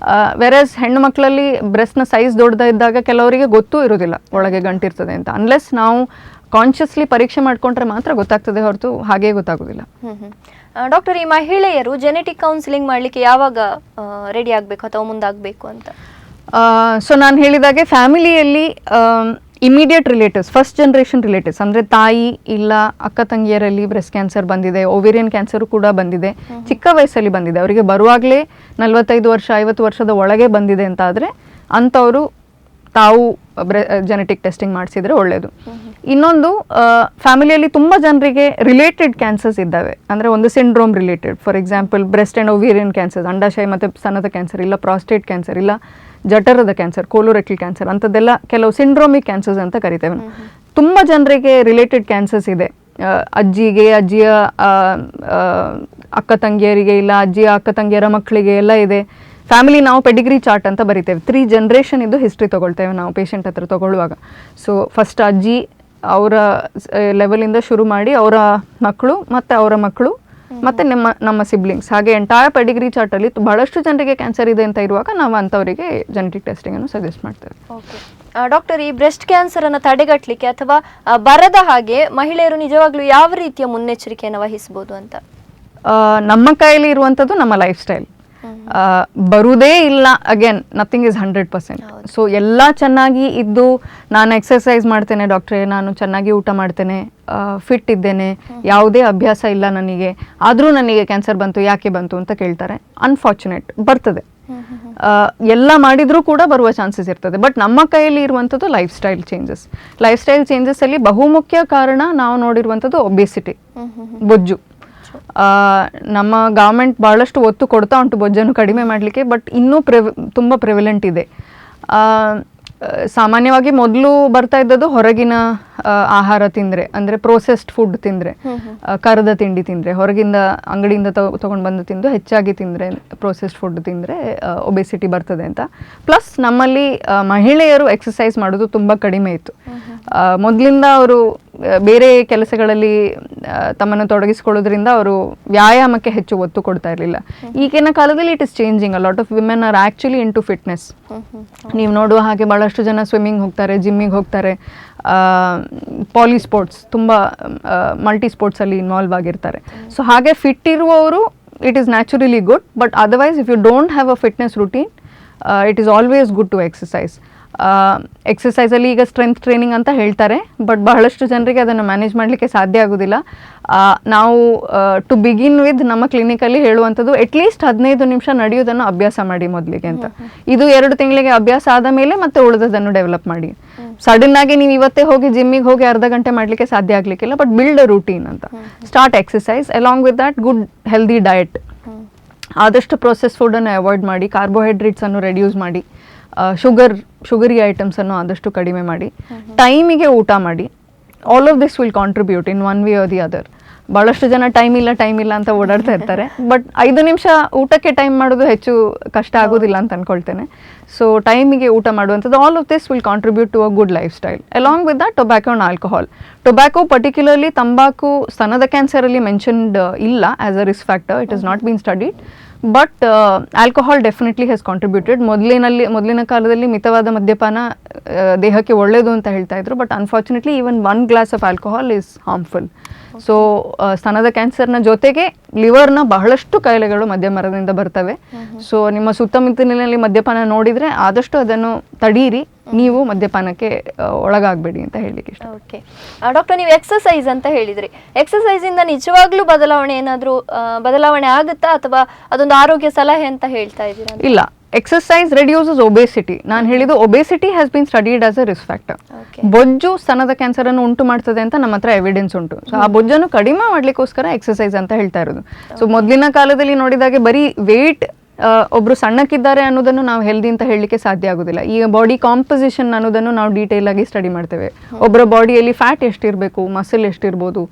ವೆರಸ್ ಹೆಣ್ಣು ಮಕ್ಕಳಲ್ಲಿ ಬ್ರೆಸ್ಟ್ನ ಸೈಜ್ ದೊಡ್ಡದಿದ್ದಾಗ ಕೆಲವರಿಗೆ ಗೊತ್ತೂ ಇರೋದಿಲ್ಲ ಒಳಗೆ ಗಂಟಿರ್ತದೆ ಅಂತ. ಅನ್ಲೆಸ್ ನಾವು ಕಾನ್ಷಿಯಸ್ಲಿ ಪರೀಕ್ಷೆ ಮಾಡ್ಕೊಂಡ್ರೆ ಮಾತ್ರ ಗೊತ್ತಾಗ್ತದೆ ಹೊರತು ಹಾಗೇ ಗೊತ್ತಾಗೋದಿಲ್ಲ. ಡಾಕ್ಟರ್, ಈ ಮಹಿಳೆಯರು ಜೆನೆಟಿಕ್ ಕೌನ್ಸಿಲಿಂಗ್ ಮಾಡಲಿಕ್ಕೆ ಯಾವಾಗ ರೆಡಿ ಆಗಬೇಕು ಅಥವಾ ಮುಂದಾಗಬೇಕು ಅಂತ? ಸೊ ನಾನು ಹೇಳಿದಾಗೆ ಫ್ಯಾಮಿಲಿಯಲ್ಲಿ immediate relatives, first generation relatives ಅಂದರೆ ತಾಯಿ ಇಲ್ಲ ಅಕ್ಕ ತಂಗಿಯರಲ್ಲಿ ಬ್ರೆಸ್ಟ್ ಕ್ಯಾನ್ಸರ್ ಬಂದಿದೆ, ಓವೇರಿಯನ್ ಕ್ಯಾನ್ಸರು ಕೂಡ ಬಂದಿದೆ, ಚಿಕ್ಕ ವಯಸ್ಸಲ್ಲಿ ಬಂದಿದೆ, ಅವರಿಗೆ ಬರುವಾಗಲೇ 45 ವರ್ಷ 50 ವರ್ಷದ ಒಳಗೆ ಬಂದಿದೆ ಅಂತ ಆದರೆ ಅಂಥವರು ತಾವು ಜೆನೆಟಿಕ್ ಟೆಸ್ಟಿಂಗ್ ಮಾಡಿಸಿದ್ರೆ ಒಳ್ಳೆಯದು. ಇನ್ನೊಂದು, ಫ್ಯಾಮಿಲಿಯಲ್ಲಿ ತುಂಬ ಜನರಿಗೆ ರಿಲೇಟೆಡ್ ಕ್ಯಾನ್ಸರ್ಸ್ ಇದ್ದಾವೆ, ಅಂದರೆ ಒಂದು syndrome related, for example breast and ovarian cancers, ಅಂಡಾಶಯ ಮತ್ತು ಸ್ತನದ ಕ್ಯಾನ್ಸರ್, ಇಲ್ಲ ಪ್ರಾಸ್ಟೇಟ್ ಕ್ಯಾನ್ಸರ್, ಇಲ್ಲ ಜಠರದ ಕ್ಯಾನ್ಸರ್, ಕೋಲೋರೆಕ್ಟಲ್ ಕ್ಯಾನ್ಸರ್, ಅಂಥದ್ದೆಲ್ಲ ಕೆಲವು ಸಿಂಡ್ರೋಮಿಕ್ ಕ್ಯಾನ್ಸರ್ಸ್ ಅಂತ ಕರಿತೇವೆ. ತುಂಬ ಜನರಿಗೆ ರಿಲೇಟೆಡ್ ಕ್ಯಾನ್ಸರ್ಸ್ ಇದೆ, ಅಜ್ಜಿಗೆ, ಅಜ್ಜಿಯ ಅಕ್ಕ ತಂಗಿಯರಿಗೆ, ಇಲ್ಲ ಅಜ್ಜಿಯ ಅಕ್ಕ ತಂಗಿಯರ ಮಕ್ಕಳಿಗೆ ಎಲ್ಲ ಇದೆ. ಫ್ಯಾಮಿಲಿ ನಾವು ಪೆಡಿಗ್ರಿ ಚಾರ್ಟ್ ಅಂತ ಬರಿತೇವೆ, 3 ಜನರೇಷನ್ ಇದು ಹಿಸ್ಟ್ರಿ ತೊಗೊಳ್ತೇವೆ ನಾವು ಪೇಷಂಟ್ ಹತ್ರ ತೊಗೊಳ್ಳುವಾಗ. ಸೊ ಫಸ್ಟ್ ಅಜ್ಜಿ ಅವರ ಲೆವೆಲಿಂದ ಶುರು ಮಾಡಿ ಅವರ ಮಕ್ಕಳು ಮತ್ತು ಅವರ ಮಕ್ಕಳು ಮತ್ತು ನಮ್ಮ ಸಿಬ್ಲಿಂಗ್ಸ್, ಹಾಗೆ ಎಂಟೈರ್ ಪೆಡಿಗ್ರಿ ಚಾರ್ಟಲ್ಲಿ ಬಹಳಷ್ಟು ಜನರಿಗೆ ಕ್ಯಾನ್ಸರ್ ಇದೆ ಅಂತ ಇರುವಾಗ ನಾವು ಅಂಥವರಿಗೆ ಜೆನೆಟಿಕ್ ಟೆಸ್ಟಿಂಗನ್ನು ಸಜೆಸ್ಟ್ ಮಾಡ್ತೇವೆ. ಓಕೆ ಡಾಕ್ಟರ್, ಈ ಬ್ರೆಸ್ಟ್ ಕ್ಯಾನ್ಸರನ್ನು ತಡೆಗಟ್ಟಲಿಕ್ಕೆ ಅಥವಾ ಬರದ ಹಾಗೆ ಮಹಿಳೆಯರು ನಿಜವಾಗ್ಲೂ ಯಾವ ರೀತಿಯ ಮುನ್ನೆಚ್ಚರಿಕೆಯನ್ನು ವಹಿಸ್ಬೋದು ಅಂತ? ನಮ್ಮ ಕೈಯಲ್ಲಿ ಇರುವಂಥದ್ದು ನಮ್ಮ ಲೈಫ್ ಸ್ಟೈಲ್. ಬರುವುದೇ ಇಲ್ಲ, ಅಗೇನ್ ನಥಿಂಗ್ ಇಸ್ 100%. ಸೊ ಎಲ್ಲ ಚೆನ್ನಾಗಿ ಇದ್ದು, ನಾನು ಎಕ್ಸರ್ಸೈಸ್ ಮಾಡ್ತೇನೆ ಡಾಕ್ಟ್ರೇ, ನಾನು ಚೆನ್ನಾಗಿ ಊಟ ಮಾಡ್ತೇನೆ, ಫಿಟ್ ಇದ್ದೇನೆ, ಯಾವುದೇ ಅಭ್ಯಾಸ ಇಲ್ಲ ನನಗೆ, ಆದರೂ ನನಗೆ ಕ್ಯಾನ್ಸರ್ ಬಂತು, ಯಾಕೆ ಬಂತು ಅಂತ ಕೇಳ್ತಾರೆ. ಅನ್ಫಾರ್ಚುನೇಟ್, ಬರ್ತದೆ. ಎಲ್ಲ ಮಾಡಿದರೂ ಕೂಡ ಬರುವ ಚಾನ್ಸಸ್ ಇರ್ತದೆ. ಬಟ್ ನಮ್ಮ ಕೈಯಲ್ಲಿ ಇರುವಂಥದ್ದು lifestyle changes. Lifestyle ಚೇಂಜಸ್ಸಲ್ಲಿ ಬಹುಮುಖ್ಯ ಕಾರಣ ನಾವು ನೋಡಿರುವಂಥದ್ದು ಒಬೇಸಿಟಿ, ಬೊಜ್ಜು. ನಮ್ಮ ಗೌರ್ಮೆಂಟ್ ಭಾಳಷ್ಟು ಒತ್ತು ಕೊಡ್ತಾ ಉಂಟು ಬೊಜ್ಜನ್ನು ಕಡಿಮೆ ಮಾಡಲಿಕ್ಕೆ, ಬಟ್ ಇನ್ನೂ ತುಂಬ ಪ್ರಿವಿಲೆಂಟ್ ಇದೆ. ಸಾಮಾನ್ಯವಾಗಿ ಮೊದಲು ಬರ್ತಾ ಇದ್ದದ್ದು ಹೊರಗಿನ ಆಹಾರ ತಿಂದರೆ, ಅಂದರೆ ಪ್ರೋಸೆಸ್ಡ್ ಫುಡ್ ತಿಂದರೆ, ಕರದ ತಿಂಡಿ ತಿಂದರೆ, ಹೊರಗಿಂದ ಅಂಗಡಿಯಿಂದ ತೊಗೊಂಡು ಬಂದು ತಿಂದು ಹೆಚ್ಚಾಗಿ ತಿಂದರೆ, ಪ್ರೋಸೆಸ್ಡ್ ಫುಡ್ ತಿಂದರೆ ಒಬೆಸಿಟಿ ಬರ್ತದೆ ಅಂತ. ಪ್ಲಸ್ ನಮ್ಮಲ್ಲಿ ಮಹಿಳೆಯರು ಎಕ್ಸಸೈಸ್ ಮಾಡೋದು ತುಂಬ ಕಡಿಮೆ ಇತ್ತು. ಮೊದಲಿಂದ ಅವರು ಬೇರೆ ಕೆಲಸಗಳಲ್ಲಿ ತಮ್ಮನ್ನು ತೊಡಗಿಸಿಕೊಳ್ಳೋದ್ರಿಂದ ಅವರು ವ್ಯಾಯಾಮಕ್ಕೆ ಹೆಚ್ಚು ಒತ್ತು ಕೊಡ್ತಾ ಇರಲಿಲ್ಲ. ಈಗಿನ ಕಾಲದಲ್ಲಿ it is changing. A lot of women are actually into fitness. ನೀವು ನೋಡುವ ಹಾಗೆ ಭಾಳಷ್ಟು ಜನ ಸ್ವಿಮ್ಮಿಂಗ್ ಹೋಗ್ತಾರೆ, ಜಿಮ್ಮಿಗೆ ಹೋಗ್ತಾರೆ, ಪಾಲಿ ಸ್ಪೋರ್ಟ್ಸ್, ತುಂಬ ಮಲ್ಟಿ ಸ್ಪೋರ್ಟ್ಸಲ್ಲಿ ಇನ್ವಾಲ್ವ್ ಆಗಿರ್ತಾರೆ. ಸೊ ಹಾಗೆ ಫಿಟ್ ಇರುವವರು it is naturally good. But otherwise if you don't have a fitness routine, it is always good to exercise. ಎಕ್ಸಸೈಸಲ್ಲಿ ಈಗ ಸ್ಟ್ರೆಂತ್ ಟ್ರೈನಿಂಗ್ ಅಂತ ಹೇಳ್ತಾರೆ, ಬಟ್ ಬಹಳಷ್ಟು ಜನರಿಗೆ ಅದನ್ನು ಮ್ಯಾನೇಜ್ ಮಾಡಲಿಕ್ಕೆ ಸಾಧ್ಯ ಆಗೋದಿಲ್ಲ. ನಾವು ಟು ಬಿಗಿನ್ ವಿತ್ ನಮ್ಮ ಕ್ಲಿನಿಕಲ್ಲಿ ಹೇಳುವಂಥದ್ದು ಅಟ್ಲೀಸ್ಟ್ 15 ನಿಮಿಷ ನಡೆಯೋದನ್ನು ಅಭ್ಯಾಸ ಮಾಡಿ ಮೊದಲಿಗೆ ಅಂತ. ಇದು 2 ತಿಂಗಳಿಗೆ ಅಭ್ಯಾಸ ಆದ ಮೇಲೆ ಮತ್ತೆ ಉಳಿದದನ್ನು ಡೆವಲಪ್ ಮಾಡಿ. ಸಡನ್ ಆಗಿ ನೀವು ಇವತ್ತೇ ಹೋಗಿ ಜಿಮ್ಮಿಗೆ ಹೋಗಿ ಅರ್ಧ ಗಂಟೆ ಮಾಡಲಿಕ್ಕೆ ಸಾಧ್ಯ ಆಗಲಿಕ್ಕಿಲ್ಲ. ಬಟ್ ಬಿಲ್ಡ್ ಅ ರೂಟೀನ್ ಅಂತ. Start exercise along with that good healthy diet. ಆದಷ್ಟು ಪ್ರೊಸೆಸ್ ಫುಡ್ಡನ್ನು ಅವಾಯ್ಡ್ ಮಾಡಿ, ಕಾರ್ಬೋಹೈಡ್ರೇಟ್ಸನ್ನು ರೆಡ್ಯೂಸ್ ಮಾಡಿ, ಶುಗರಿ ಐಟಮ್ಸನ್ನು ಆದಷ್ಟು ಕಡಿಮೆ ಮಾಡಿ, ಟೈಮಿಗೆ ಊಟ ಮಾಡಿ. All of this will contribute in one way R the other. ಭಾಳಷ್ಟು ಜನ ಟೈಮ್ ಇಲ್ಲ ಅಂತ ಓಡಾಡ್ತಾ ಇರ್ತಾರೆ. ಬಟ್ 5 ನಿಮಿಷ ಊಟಕ್ಕೆ ಟೈಮ್ ಮಾಡೋದು ಹೆಚ್ಚು ಕಷ್ಟ ಆಗೋದಿಲ್ಲ ಅಂತ ಅನ್ಕೊಳ್ತೇನೆ. ಸೊ ಟೈಮಿಗೆ ಊಟ ಮಾಡುವಂಥದ್ದು, all of this will contribute to a good lifestyle. Along with that tobacco and alcohol. Tobacco particularly ತಂಬಾಕು ಸ್ತನದ ಕ್ಯಾನ್ಸರಲ್ಲಿ ಮೆನ್ಷನ್ಡ್ ಇಲ್ಲ as a risk factor. It is not been studied. But alcohol definitely has contributed. ಮೊದಲಿನ ಕಾಲದಲ್ಲಿ ಮಿತವಾದ ಮದ್ಯಪಾನ ದೇಹಕ್ಕೆ ಒಳ್ಳೆಯದು ಅಂತ ಹೇಳ್ತಾ ಇದ್ರು. But unfortunately even 1 glass of alcohol is harmful. So ಸ್ತನದ ಕ್ಯಾನ್ಸರ್ನ ಜೊತೆಗೆ ಲಿವರ್ನ ಬಹಳಷ್ಟು ಕಾಯಿಲೆಗಳು ಮದ್ಯಪಾನದಿಂದ ಬರ್ತವೆ. ಸೊ ನಿಮ್ಮ ಸುತ್ತಮುತ್ತಲಿನಲ್ಲಿ ಮದ್ಯಪಾನ ನೋಡಿದರೆ ಆದಷ್ಟು ಅದನ್ನು ತಡೀರಿ, ನೀವು ಮದ್ಯಪಾನಕ್ಕೆ ಒಳಗಾಗಬೇಡಿ ಅಂತ ಹೇಳಲಿಕ್ಕೆ ಇಷ್ಟ. ಓಕೆ ಡಾಕ್ಟರ್, ನೀವು ಎಕ್ಸಸೈಸ್ ಅಂತ ಹೇಳಿದ್ರಿ. ಎಕ್ಸಸೈಸಿಂದ ನಿಜವಾಗ್ಲೂ ಬದಲಾವಣೆ ಆಗುತ್ತಾ ಅಥವಾ ಅದೊಂದು ಆರೋಗ್ಯ ಸಲಹೆ ಅಂತ ಹೇಳ್ತಾ ಇದ್ದೀರಾ? ಇಲ್ಲ, ಎಕ್ಸಸೈಸ್ ರೆಡ್ಯೂಸಸ್ ಒಬೇಸಿಟಿ. ನಾನು ಹೇಳಿದ್ದು obesity has been studied as a risk factor. ಬೊಜ್ಜು ಸ್ತನದ ಕ್ಯಾನ್ಸರ್ ಅನ್ನು ಉಂಟು ಮಾಡ್ತದೆ ಅಂತ ನಮ್ಮ ಹತ್ರ ಎವಿಡೆನ್ಸ್ ಉಂಟು. ಸೊ ಆ ಬೊಜ್ಜನ್ನು ಕಡಿಮೆ ಮಾಡ್ಲಿಕ್ಕೋಸ್ಕರ ಎಕ್ಸಸೈಸ್ ಅಂತ ಹೇಳ್ತಾ ಇರೋದು. ಸೊ ಮೊದಲಿನ ಕಾಲದಲ್ಲಿ ನೋಡಿದಾಗೆ ಬರೀ ವೇಟ್ ಒಬ್ರು ಸಣ್ಣಕ್ಕಿದ್ದಾರೆ ಅನ್ನೋದನ್ನು ನಾವು ಹೆಲ್ದಿ ಅಂತ ಹೇಳಲಿಕ್ಕೆ ಸಾಧ್ಯ ಆಗೋದಿಲ್ಲ. ಈಗ ಬಾಡಿ ಕಾಂಪೊಸಿಷನ್ ಅನ್ನೋದನ್ನು ನಾವು ಡೀಟೇಲ್ ಆಗಿ ಸ್ಟಡಿ ಮಾಡ್ತೇವೆ. ಒಬ್ಬರ ಬಾಡಿಯಲ್ಲಿ ಫ್ಯಾಟ್ ಎಷ್ಟಿರಬೇಕು, ಮಸಲ್ ಎಷ್ಟಿರ್ಬೋದು,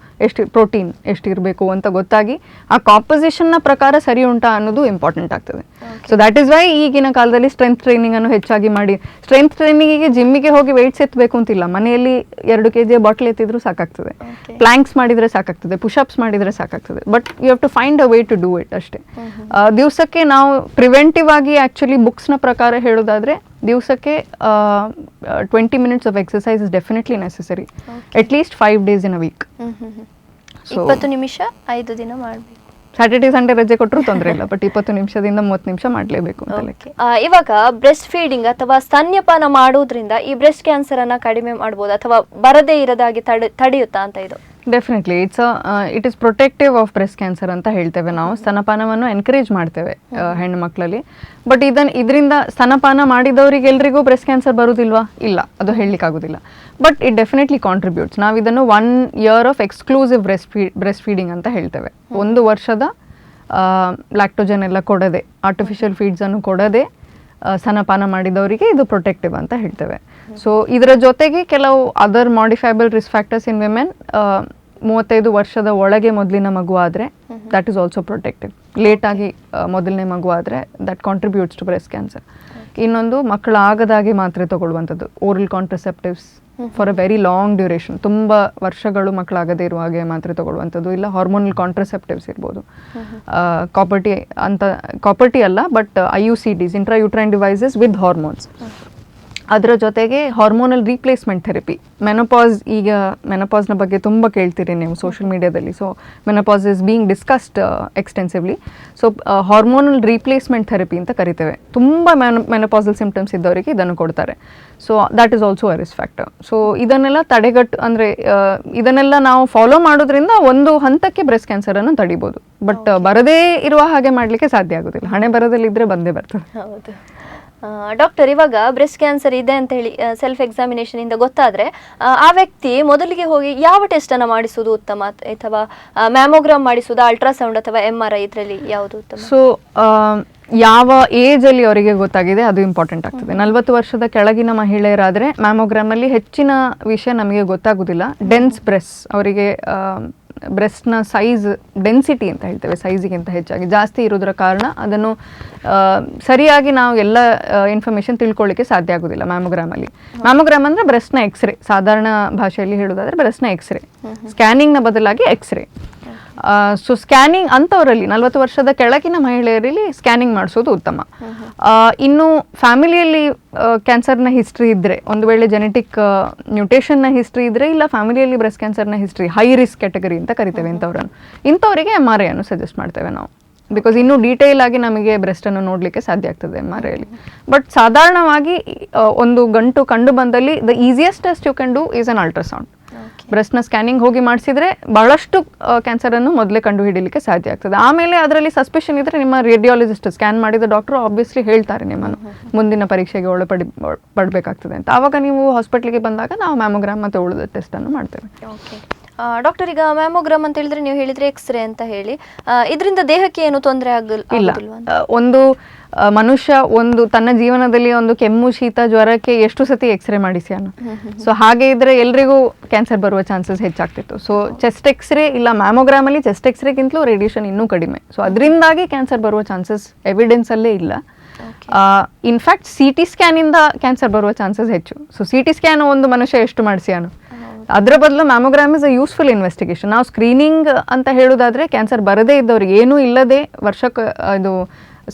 ಪ್ರೋಟೀನ್ ಎಷ್ಟಿರಬೇಕು ಅಂತ ಗೊತ್ತಾಗಿ ಆ ಕಾಂಪೊಸಿಷನ್ನ ಪ್ರಕಾರ ಸರಿ ಉಂಟಾ ಅನ್ನೋದು ಇಂಪಾರ್ಟೆಂಟ್ ಆಗ್ತದೆ. ಸೊ ದ್ಯಾಟ್ ಇಸ್ ವೈ ಈಗಿನ ಕಾಲದಲ್ಲಿ ಸ್ಟ್ರೆಂತ್ ಟ್ರೈನಿಂಗ್ ಅನ್ನು ಹೆಚ್ಚಾಗಿ ಮಾಡಿ. ಸ್ಟ್ರೆಂತ್ ಟ್ರೈನಿಂಗಿಗೆ ಜಿಮ್ಮಿಗೆ ಹೋಗಿ ವೆಯ್ಟ್ಸ್ ಎತ್ತಬೇಕು ಅಂತಿಲ್ಲ, ಮನೆಯಲ್ಲಿ 2 kg ಬಾಟ್ಲ್ ಎತ್ತಿದ್ರು ಸಾಕಾಗ್ತದೆ, ಪ್ಲಾಂಕ್ಸ್ ಮಾಡಿದರೆ ಸಾಕಾಗ್ತದೆ, ಪುಷಪ್ಸ್ ಮಾಡಿದರೆ ಸಾಕಾಗ್ತದೆ. But you have to find a way to do it ಅಷ್ಟೇ. ದಿವಸಕ್ಕೆ ನಾವು ಪ್ರಿವೆಂಟಿವ್ ಆಗಿ ಆಕ್ಚುಲಿ ಬುಕ್ಸ್ನ ಪ್ರಕಾರ ಹೇಳೋದಾದ್ರೆ ದಿವಸಕ್ಕೆ 20 minutes of exercise is definitely necessary, at least 5 days in a week. 20 ನಿಮಿಷ 5 ದಿನ ಮಾಡಬೇಕು. ಸ್ಯಾಟರ್ಡೇ ಸಂಡೇ ರಜೆ ಕೊಟ್ಟರು ತೊಂದರೆ ಇಲ್ಲ, ಬಟ್ 20 ನಿಮಿಷದಿಂದ 30 ನಿಮಿಷ ಮಾಡಲೇಬೇಕು ಅಂತ ಲೆಕ್ಕ. ಇವಾಗ ಬ್ರೆಸ್ಟ್ ಫೀಡಿಂಗ್ ಅಥವಾ ಸ್ತನ್ಯಪಾನ ಮಾಡೋದ್ರಿಂದ ಈ ಬ್ರೆಸ್ಟ್ ಕ್ಯಾನ್ಸರ್ ಅನ್ನ ಕಡಿಮೆ ಮಾಡಬಹುದು ಅಥವಾ ಬರದೇ ಇರದಾಗಿ ತಡೆಯುತ್ತಾ ಅಂತ ಇದು? Definitely it is protective of breast cancer ಅಂತ ಹೇಳ್ತೇವೆ ನಾವು. ಸ್ತನಪಾನವನ್ನು ಎನ್ಕರೇಜ್ ಮಾಡ್ತೇವೆ ಹೆಣ್ಣು ಮಕ್ಕಳಲ್ಲಿ. ಬಟ್ ಇದರಿಂದ ಸ್ತನಪಾನ ಮಾಡಿದವರಿಗೆ ಎಲ್ರಿಗೂ ಬ್ರೆಸ್ಟ್ ಕ್ಯಾನ್ಸರ್ ಬರುವುದಿಲ್ವಾ? ಇಲ್ಲ, ಅದು ಹೇಳಲಿಕ್ಕಾಗೋದಿಲ್ಲ. But it definitely contributes. ನಾವು ಇದನ್ನು 1 year of exclusive breastfeeding ಅಂತ ಹೇಳ್ತೇವೆ. 1 ವರ್ಷದ ಲ್ಯಾಕ್ಟೋಜನ್ ಎಲ್ಲ ಕೊಡದೆ, ಆರ್ಟಿಫಿಷಿಯಲ್ ಫೀಡ್ಸನ್ನು ಕೊಡದೆ ಸ್ತನಪಾನ ಮಾಡಿದವರಿಗೆ ಇದು ಪ್ರೊಟೆಕ್ಟಿವ್ ಅಂತ ಹೇಳ್ತೇವೆ. ಸೊ ಇದರ ಜೊತೆಗೆ ಕೆಲವು other modifiable risk factors in women, 35 ವರ್ಷದ ಒಳಗೆ ಮೊದಲಿನ ಮಗು ಆದರೆ ದಟ್ ಈಸ್ ಆಲ್ಸೋ ಪ್ರೊಟೆಕ್ಟಿವ್. ಲೇಟಾಗಿ ಮೊದಲನೇ ಮಗು ಆದರೆ that contributes to breast cancer. ಇನ್ನೊಂದು ಮಕ್ಕಳಾಗದಾಗೆ ಮಾತ್ರೆ ತಗೊಳ್ಳುವಂಥದ್ದು, oral contraceptives for a very long duration, ತುಂಬ ವರ್ಷಗಳು ಮಕ್ಕಳಾಗದೇ ಇರುವ ಹಾಗೆ ಮಾತ್ರೆ ತಗೊಳ್ಳುವಂಥದ್ದು. ಇಲ್ಲ ಹಾರ್ಮೋನಲ್ ಕಾಂಟ್ರಸೆಪ್ಟಿವ್ಸ್ ಇರ್ಬೋದು. ಕಾಪರ್ಟಿ ಅಲ್ಲ, but IUCDs, intrauterine devices with hormones. ಅದರ ಜೊತೆಗೆ ಹಾರ್ಮೋನಲ್ ರೀಪ್ಲೇಸ್ಮೆಂಟ್ ಥೆರಪಿ. ಈಗ ಮೆನಪಾಸ್ನ ಬಗ್ಗೆ ತುಂಬ ಕೇಳ್ತೀರಿ ನೀವು ಸೋಷಿಯಲ್ ಮೀಡಿಯಾದಲ್ಲಿ. So menopause is being discussed extensively. So hormonal replacement therapy ಅಂತ ಕರಿತೇವೆ. ತುಂಬ ಮೆನಪಾಸಲ್ ಸಿಂಪ್ಟಮ್ಸ್ ಇದ್ದವರಿಗೆ ಇದನ್ನು ಕೊಡ್ತಾರೆ. So that is also a risk factor. So ಇದನ್ನೆಲ್ಲ ಇದನ್ನೆಲ್ಲ ನಾವು ಫಾಲೋ ಮಾಡೋದ್ರಿಂದ ಒಂದು ಹಂತಕ್ಕೆ ಬ್ರೆಸ್ಟ್ ಕ್ಯಾನ್ಸರನ್ನು ತಡಿಬೋದು. ಬಟ್ ಬರದೇ ಇರುವ ಹಾಗೆ ಮಾಡಲಿಕ್ಕೆ ಸಾಧ್ಯ ಆಗೋದಿಲ್ಲ. ಹಣೆ ಬರದಲ್ಲಿದ್ದರೆ ಬಂದೇ ಬರ್ತದೆ. ಹೌದು ಡಾಕ್ಟರ್, ಇವಾಗ ಬ್ರೆಸ್ಟ್ ಕ್ಯಾನ್ಸರ್ ಇದೆ ಅಂತ ಹೇಳಿ ಸೆಲ್ಫ್ ಎಕ್ಸಾಮಿನೇಷನ್ ಇಂದ ಗೊತ್ತಾದ್ರೆ ಆ ವ್ಯಕ್ತಿ ಮೊದಲಿಗೆ ಹೋಗಿ ಯಾವ ಟೆಸ್ಟ್ ಅನ್ನ ಮಾಡಿಸುವುದು ಉತ್ತಮ, ಅಥವಾ ಮ್ಯಾಮೋಗ್ರಾಮ್ ಮಾಡಿಸುವುದು, ಅಲ್ಟ್ರಾಸೌಂಡ್ ಅಥವಾ MRI, ಇದರಲ್ಲಿ ಯಾವುದು ಉತ್ತಮ? ಸೊ ಯಾವ ಏಜ್ ಅಲ್ಲಿ ಅವರಿಗೆ ಗೊತ್ತಾಗಿದೆ ಅದು ಇಂಪಾರ್ಟೆಂಟ್ ಆಗ್ತದೆ. 40 ವರ್ಷದ ಕೆಳಗಿನ ಮಹಿಳೆಯರಾದ್ರೆ ಮ್ಯಾಮೋಗ್ರಾಮ್ ಅಲ್ಲಿ ಹೆಚ್ಚಿನ ವಿಷಯ ನಮಗೆ ಗೊತ್ತಾಗುದಿಲ್ಲ. ಡೆನ್ಸ್ ಬ್ರೆಸ್ಟ್, ಅವರಿಗೆ ಬ್ರೆಸ್ಟ್ನ ಸೈಜ್ ಡೆನ್ಸಿಟಿ ಅಂತ ಹೇಳ್ತೇವೆ, ಸೈಜಿಗಿಂತ ಹೆಚ್ಚಾಗಿ ಜಾಸ್ತಿ ಇರೋದ್ರ ಕಾರಣ ಅದನ್ನು ಸರಿಯಾಗಿ ನಾವು ಎಲ್ಲ ಇನ್ಫಾರ್ಮೇಷನ್ ತಿಳ್ಕೊಳ್ಳಿಕ್ಕೆ ಸಾಧ್ಯ ಆಗೋದಿಲ್ಲ ಮ್ಯಾಮೋಗ್ರಾಮಲ್ಲಿ. ಮ್ಯಾಮೋಗ್ರಾಮ್ ಅಂದರೆ ಬ್ರೆಸ್ಟ್ನ ಎಕ್ಸ್ರೇ, ಸಾಧಾರಣ ಭಾಷೆಯಲ್ಲಿ ಹೇಳೋದಾದ್ರೆ ಬ್ರೆಸ್ಟ್ನ ಎಕ್ಸ್ರೇ, ಸ್ಕ್ಯಾನಿಂಗ್ನ ಬದಲಾಗಿ ಎಕ್ಸ್ರೇ. ಸೊ ಸ್ಕ್ಯಾನಿಂಗ್ ಅಂಥವರಲ್ಲಿ 40 ವರ್ಷದ ಕೆಳಗಿನ ಮಹಿಳೆಯರಲ್ಲಿ ಸ್ಕ್ಯಾನಿಂಗ್ ಮಾಡಿಸೋದು ಉತ್ತಮ. ಇನ್ನು ಫ್ಯಾಮಿಲಿಯಲ್ಲಿ ಕ್ಯಾನ್ಸರ್ನ ಹಿಸ್ಟ್ರಿ ಇದ್ದರೆ, ಒಂದು ವೇಳೆ ಜೆನೆಟಿಕ್ ಮ್ಯೂಟೇಷನ್ನ ಹಿಸ್ಟ್ರಿ ಇದ್ದರೆ, ಇಲ್ಲ ಫ್ಯಾಮಿಲಿಯಲ್ಲಿ ಬ್ರೆಸ್ಟ್ ಕ್ಯಾನ್ಸರ್ನ ಹಿಸ್ಟ್ರಿ, ಹೈ ರಿಸ್ಕ್ ಕ್ಯಾಟಗರಿ ಅಂತ ಕರಿತೇವೆ ಇಂಥವರಿಗೆ MRI ಅನ್ನು ಸಜೆಸ್ಟ್ ಮಾಡ್ತೇವೆ ನಾವು. ಬಿಕಾಸ್ ಇನ್ನೂ ಡೀಟೇಲ್ ಆಗಿ ನಮಗೆ ಬ್ರೆಸ್ಟನ್ನು ನೋಡಲಿಕ್ಕೆ ಸಾಧ್ಯ ಆಗ್ತದೆ MRI ಅಲ್ಲಿ. ಬಟ್ ಸಾಧಾರಣವಾಗಿ ಒಂದು ಗಂಟು ಕಂಡು ಬಂದಲ್ಲಿ the easiest test you can do is an ultrasound. ಬ್ರೆಸ್ಟ್ನ ಸ್ಕ್ಯಾನಿಂಗ್ ಹೋಗಿ ಮಾಡಿಸಿದ್ರೆ ಬಹಳಷ್ಟು ಕ್ಯಾನ್ಸರನ್ನು ಮೊದಲೇ ಕಂಡು ಹಿಡಿಯಲಿಕ್ಕೆ ಸಾಧ್ಯ ಆಗ್ತದೆ. ಆಮೇಲೆ ಅದರಲ್ಲಿ ಸಸ್ಪೆಷನ್ ಇದ್ದರೆ ನಿಮ್ಮ ರೇಡಿಯಾಲಜಿಸ್ಟ್, ಸ್ಕ್ಯಾನ್ ಮಾಡಿದ ಡಾಕ್ಟರ್ ಆಬ್ವಿಯಸ್ಲಿ ಹೇಳ್ತಾರೆ ನಿಮ್ಮನ್ನು ಮುಂದಿನ ಪರೀಕ್ಷೆಗೆ ಪಡಬೇಕಾಗ್ತದೆ ಅಂತ. ಆವಾಗ ನೀವು ಹಾಸ್ಪಿಟ್ಲಿಗೆ ಬಂದಾಗ ನಾವು ಮ್ಯಾಮೋಗ್ರಾಮ್ ಮತ್ತು ಉಳಿದ ಟೆಸ್ಟನ್ನು ಮಾಡ್ತೇವೆ. ಓಕೆ ಡಾಕ್ಟರ್, ಈಗ ಮ್ಯಾಮೋಗ್ರಾಮ್ ಅಂತ ಹೇಳಿದ್ರೆ ನೀವು ಹೇಳಿದ್ರೆ ಎಕ್ಸ್ರೇ ಅಂತ ಹೇಳಿ, ಇದರಿಂದ ದೇಹಕ್ಕೆ ಏನು ತೊಂದರೆ ಇಲ್ಲ. ಒಂದು ಮನುಷ್ಯ ತನ್ನ ಜೀವನದಲ್ಲಿ ಒಂದು ಕೆಮ್ಮು, ಶೀತ, ಜ್ವರಕ್ಕೆ ಎಷ್ಟು ಸತಿ ಎಕ್ಸ್ರೇ ಮಾಡಿಸ್ಯಾನ. ಸೊ ಹಾಗೆ ಇದ್ರೆ ಎಲ್ರಿಗೂ ಕ್ಯಾನ್ಸರ್ ಬರುವ ಚಾನ್ಸಸ್ ಹೆಚ್ಚಾಗ್ತಿತ್ತು. ಸೊ ಚೆಸ್ಟ್ ಎಕ್ಸ್ರೇ ಇಲ್ಲ ಮ್ಯಾಮೋಗ್ರಾಮ್ ಅಲ್ಲಿ ಚೆಸ್ಟ್ ಎಕ್ಸ್ರೇಗಿಂತಲೂ ರೇಡಿಯೇಷನ್ ಇನ್ನೂ ಕಡಿಮೆ. ಸೊ ಅದರಿಂದಾಗಿ ಕ್ಯಾನ್ಸರ್ ಬರುವ ಚಾನ್ಸಸ್ ಎವಿಡೆನ್ಸ್ ಅಲ್ಲೇ ಇಲ್ಲ. ಇನ್ಫ್ಯಾಕ್ಟ್ CT ಸ್ಕ್ಯಾನ್ ಇಂದ ಕ್ಯಾನ್ಸರ್ ಬರುವ ಚಾನ್ಸಸ್ ಹೆಚ್ಚು. ಸೊ CT ಸ್ಕ್ಯಾನ್ ಒಂದು ಮನುಷ್ಯ ಎಷ್ಟು ಮಾಡಿಸ್ಯಾನು, ಅದರ ಬದಲು mammogram is a useful investigation. ನಾವು ಸ್ಕ್ರೀನಿಂಗ್ ಅಂತ ಹೇಳೋದಾದ್ರೆ ಕ್ಯಾನ್ಸರ್ ಬರದೇ ಇದ್ದವ್ರಿಗೆ, ಏನೂ ಇಲ್ಲದೆ ವರ್ಷಕ್ಕೆ ಇದು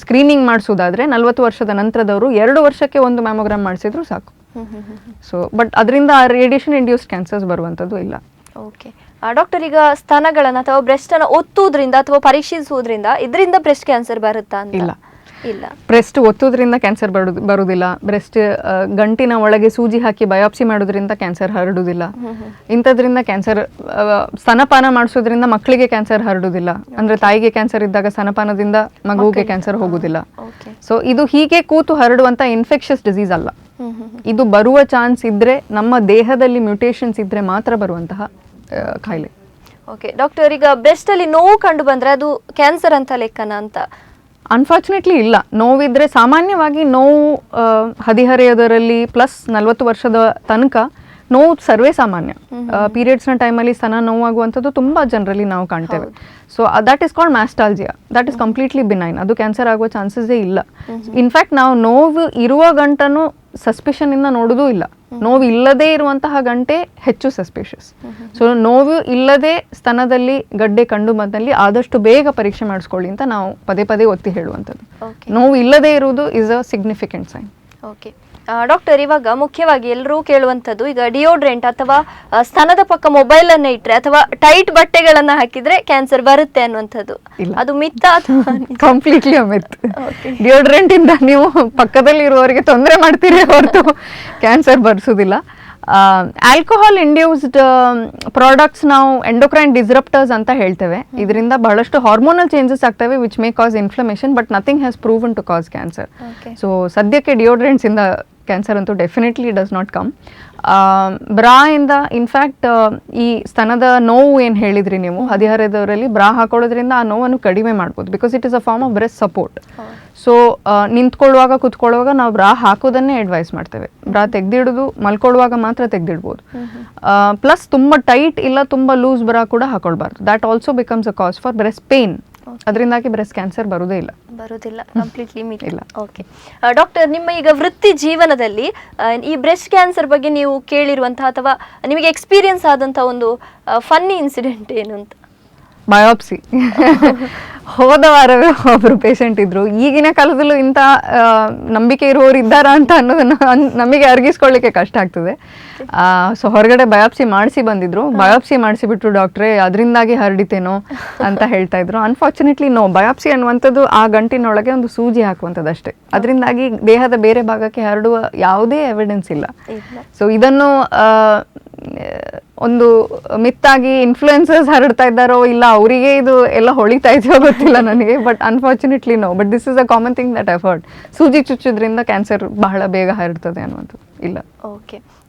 ಸ್ಕ್ರೀನಿಂಗ್ ಮಾಡಿಸೋದಾದ್ರೆ 40 ವರ್ಷದ ನಂತರದವರು 2 ವರ್ಷಕ್ಕೆ ಒಂದು ಮ್ಯಾಮೋಗ್ರಾಮ್ ಮಾಡಿಸಿದ್ರು ಸಾಕು. ಸೊ ಬಟ್ ಅದರಿಂದ ರೇಡಿಯೇಷನ್ ಇಂಡ್ಯೂಸ್ಡ್ ಕ್ಯಾನ್ಸರ್ಸ್ ಬರುವಂಥದ್ದು ಇಲ್ಲ. ಓಕೆ ಡಾಕ್ಟರ್, ಈಗ ಸ್ತನಗಳನ್ನು ಅಥವಾ ಬ್ರೆಸ್ಟ್ ಅನ್ನು ಒತ್ತುವುದರಿಂದ ಅಥವಾ ಪರೀಕ್ಷಿಸುವುದರಿಂದ ಇದರಿಂದ ಬ್ರೆಸ್ಟ್ ಕ್ಯಾನ್ಸರ್ ಬರುತ್ತಾ ಅಂತ? ಇಲ್ಲ. ಬ್ರೆಸ್ಟ್ ಒತ್ತೋದ್ರಿಂದ ಕ್ಯಾನ್ಸರ್ ಬರುವುದಿಲ್ಲ. ಬ್ರೆಸ್ಟ್ ಗಂಟಿನ ಒಳಗೆ ಸೂಜಿ ಹಾಕಿ ಬಯಾಪ್ಸಿ ಮಾಡೋದ್ರಿಂದ ಕ್ಯಾನ್ಸರ್ ಹರಡುವುದಿಲ್ಲ. ಇಂಥದ್ರಿಂದ ಕ್ಯಾನ್ಸರ್, ಸ್ತನಪಾನ ಮಾಡಿಸೋದ್ರಿಂದ ಮಕ್ಕಳಿಗೆ ಕ್ಯಾನ್ಸರ್ ಹರಡುವುದಿಲ್ಲ. ಅಂದ್ರೆ ತಾಯಿಗೆ ಕ್ಯಾನ್ಸರ್ ಇದ್ದಾಗ ಸ್ತನಪಾನದಿಂದ ಮಗುವಿಗೆ ಕ್ಯಾನ್ಸರ್ ಹೋಗುದಿಲ್ಲ. ಸೊ ಇದು ಹೀಗೆ ಕೂತು ಹರಡುವಂತ ಇನ್ಫೆಕ್ಷಸ್ ಡಿಸೀಸ್ ಅಲ್ಲ. ಇದು ಬರುವ ಚಾನ್ಸ್ ಇದ್ರೆ ನಮ್ಮ ದೇಹದಲ್ಲಿ ಮ್ಯೂಟೇಷನ್ಸ್ ಇದ್ರೆ ಮಾತ್ರ ಬರುವಂತಹ ಕಾಯಿಲೆ. ಓಕೆ ಡಾಕ್ಟರ್, ಈಗ ಬ್ರೆಸ್ಟ್ ಅಲ್ಲಿ ನೋವು ಕಂಡು ಬಂದ್ರೆ ಅದು ಕ್ಯಾನ್ಸರ್ ಅಂತ ಲೆಕ್ಕನ ಅಂತ? ಅನ್ಫಾರ್ಚುನೇಟ್ಲಿ ಇಲ್ಲ. ನೋವಿದ್ರೆ ಸಾಮಾನ್ಯವಾಗಿ ನೋವು ಹದಿಹರೆಯದರಲ್ಲಿ ಪ್ಲಸ್ 40 ವರ್ಷದ ತನಕ ನೋವು ಸರ್ವೇ ಸಾಮಾನ್ಯ. ಪೀರಿಯಡ್ಸ್ನ ಟೈಮಲ್ಲಿ ಸ್ತನ ನೋವಾಗುವಂಥದ್ದು ತುಂಬ ಜನರಲ್ಲಿ ನಾವು ಕಾಣ್ತೇವೆ. So that is called mastalgia. That is completely benign. ಅದು ಕ್ಯಾನ್ಸರ್ ಆಗುವ ಚಾನ್ಸಸ್ಸೇ ಇಲ್ಲ. ಇನ್ಫ್ಯಾಕ್ಟ್ ನಾವು ನೋವು ಇರುವ ಗಂಟನ್ನು ಸಸ್ಪಿಷನ್ ಇಂದ ನೋಡುವುದೂ ಇಲ್ಲ. ನೋವು ಇಲ್ಲದೆ ಇರುವಂತಹ ಗಂಟೆ ಹೆಚ್ಚು ಸಸ್ಪಿಷಸ್. ಸೊ ನೋವು ಇಲ್ಲದೆ ಸ್ತನದಲ್ಲಿ ಗಡ್ಡೆ ಕಂಡು ಬಂದಲ್ಲಿ ಆದಷ್ಟು ಬೇಗ ಪರೀಕ್ಷೆ ಮಾಡಿಸ್ಕೊಳ್ಳಿ ಅಂತ ನಾವು ಪದೇ ಪದೇ ಒತ್ತಿ ಹೇಳುವಂಥದ್ದು. ನೋವು ಇಲ್ಲದೆ ಇರುವುದು is a significant sign. Okay doctor, ಇವಾಗ ಮುಖ್ಯವಾಗಿ ಎಲ್ಲರೂ ಕೇಳುವಂಥದ್ದು ಈಗ ಡಿಯೋಡ್ರೆಂಟ್ ಅಥವಾ ಸ್ತನದ ಪಕ್ಕ ಮೊಬೈಲ್ ಅನ್ನ ಇಟ್ರೆ ಅಥವಾ ಟೈಟ್ ಬಟ್ಟೆಗಳನ್ನ ಹಾಕಿದ್ರೆ ಕ್ಯಾನ್ಸರ್ ಬರುತ್ತೆ ಅನ್ನುವಂಥದ್ದು, ಅದು ಮಿತ್ತ ಅಥವಾ ಕಂಪ್ಲೀಟ್ಲಿ ಮಿತ್. ಡಿಯೋಡ್ರೆಂಟ್ ಇಂದ ನೀವು ಪಕ್ಕದಲ್ಲಿ ಇರುವವರಿಗೆ ತೊಂದರೆ ಮಾಡ್ತೀರಿ ಹೊರತು ಕ್ಯಾನ್ಸರ್ ಬರ್ಸೋದಿಲ್ಲ. ಆಲ್ಕೋಹಾಲ್ ಇಂಡ್ಯೂಸ್ಡ್ ಪ್ರಾಡಕ್ಟ್ಸ್ ನಾವು ಎಂಡೋಕ್ರೈನ್ ಡಿಸ್ರಪ್ಟರ್ಸ್ ಅಂತ ಹೇಳ್ತೇವೆ. ಇದರಿಂದ ಬಹಳಷ್ಟು ಹಾರ್ಮೋನಲ್ ಚೇಂಜಸ್ ಆಗ್ತವೆ which may cause inflammation, but nothing has proven to cause cancer. So ಸದ್ಯಕ್ಕೆ ಡಿಯೋಡ್ರೆಂಟ್ಸ್ ಇಂದ ಕ್ಯಾನ್ಸರ್ ಅಂತೂ definitely does not come. Bra ಇಂದ ಇನ್ಫ್ಯಾಕ್ಟ್ ಈ ಸ್ತನದ ನೋವು ಏನು ಹೇಳಿದ್ರಿ ನೀವು, ಹದಿಹರೆಯದವರಲ್ಲಿ ಬ್ರಾ ಹಾಕೊಳ್ಳೋದ್ರಿಂದ ಆ ನೋವನ್ನು ಕಡಿಮೆ ಮಾಡ್ಬೋದು, because it is a form of breast support. So ನಿಂತ್ಕೊಳ್ಳುವಾಗ ಕೂತ್ಕೊಳ್ಳುವಾಗ ನಾವು ಬ್ರಾ ಹಾಕೋದನ್ನೇ ಅಡ್ವೈಸ್ ಮಾಡ್ತೇವೆ. ಬ್ರಾ ತೆಗ್ದಿಡೋದು ಮಲ್ಕೊಳ್ಳುವಾಗ ಮಾತ್ರ ತೆಗ್ದಿಡ್ಬೋದು. ಪ್ಲಸ್ ತುಂಬ ಟೈಟ್ ಇಲ್ಲ ತುಂಬ ಲೂಸ್ ಬ್ರಾ ಕೂಡ ಹಾಕೊಳ್ಬಾರ್ದು. That also becomes a cause for breast pain. ಅದರಿಂದಾಗಿ ಬ್ರೆಸ್ಟ್ ಕ್ಯಾನ್ಸರ್ ಬರುವುದಿಲ್ಲ, ಕಂಪ್ಲೀಟ್ಲಿ ಇಲ್ಲ. ಓಕೆ ಡಾಕ್ಟರ್, ನಿಮ್ಮ ಈಗ ವೃತ್ತಿ ಜೀವನದಲ್ಲಿ ಈ ಬ್ರೆಸ್ಟ್ ಕ್ಯಾನ್ಸರ್ ಬಗ್ಗೆ ನೀವು ಕೇಳಿರುವಂತಹ ಅಥವಾ ನಿಮಗೆ ಎಕ್ಸ್ಪೀರಿಯನ್ಸ್ ಆದಂತಹ ಒಂದು ಫನ್ನಿ ಇನ್ಸಿಡೆಂಟ್ ಏನು ಅಂತ? ಬಯೋಪ್ಸಿ. ಹೋದ ವಾರವೇ ಒಬ್ಬರು ಪೇಷಂಟ್ ಇದ್ರು. ಈಗಿನ ಕಾಲದಲ್ಲೂ ಇಂಥ ನಂಬಿಕೆ ಇರುವವರು ಇದ್ದಾರಾ ಅಂತ ಅನ್ನೋದನ್ನು ನಮಗೆ ಅರ್ಗಿಸ್ಕೊಳ್ಳಿಕ್ಕೆ ಕಷ್ಟ ಆಗ್ತದೆ. ಸೊ ಹೊರಗಡೆ ಬಯೋಪ್ಸಿ ಮಾಡಿಸಿ ಬಂದಿದ್ರು. ಬಯೋಪ್ಸಿ ಮಾಡಿಸಿಬಿಟ್ರು ಡಾಕ್ಟ್ರೇ, ಅದರಿಂದಾಗಿ ಹರಡಿತೇನೋ ಅಂತ ಹೇಳ್ತಾ ಇದ್ರು. ಅನ್ಫಾರ್ಚುನೇಟ್ಲಿ ನೋ, ಬಯೋಪ್ಸಿ ಅನ್ನುವಂಥದ್ದು ಆ ಗಂಟಿನೊಳಗೆ ಒಂದು ಸೂಜಿ ಹಾಕುವಂಥದ್ದು ಅಷ್ಟೇ. ಅದರಿಂದಾಗಿ ದೇಹದ ಬೇರೆ ಭಾಗಕ್ಕೆ ಹರಡುವ ಯಾವುದೇ ಎವಿಡೆನ್ಸ್ ಇಲ್ಲ. ಸೊ ಇದನ್ನು ಒಂದು ಮಿತ್ತಾಗಿ ಇನ್ಫ್ಲುಯೆನ್ಸರ್ಸ್ ಹರಡ್ತಾ ಇದ್ದಾರೋ ಇಲ್ಲ ಅವರಿಗೆ ಇದು ಎಲ್ಲ ಹೊಳಿತಾ ಇದೆಯೋ ಗೊತ್ತಿಲ್ಲ ನನಗೆ, but unfortunately no. But this is a common thing that I've heard. ಸೂಜಿ ಚುಚ್ಚೋದ್ರಿಂದ ಕ್ಯಾನ್ಸರ್ ಬಹಳ ಬೇಗ ಹರಡ್ತದೆ ಅನ್ನುವಂಥದ್ದು ಇಲ್ಲ. ಓಕೆ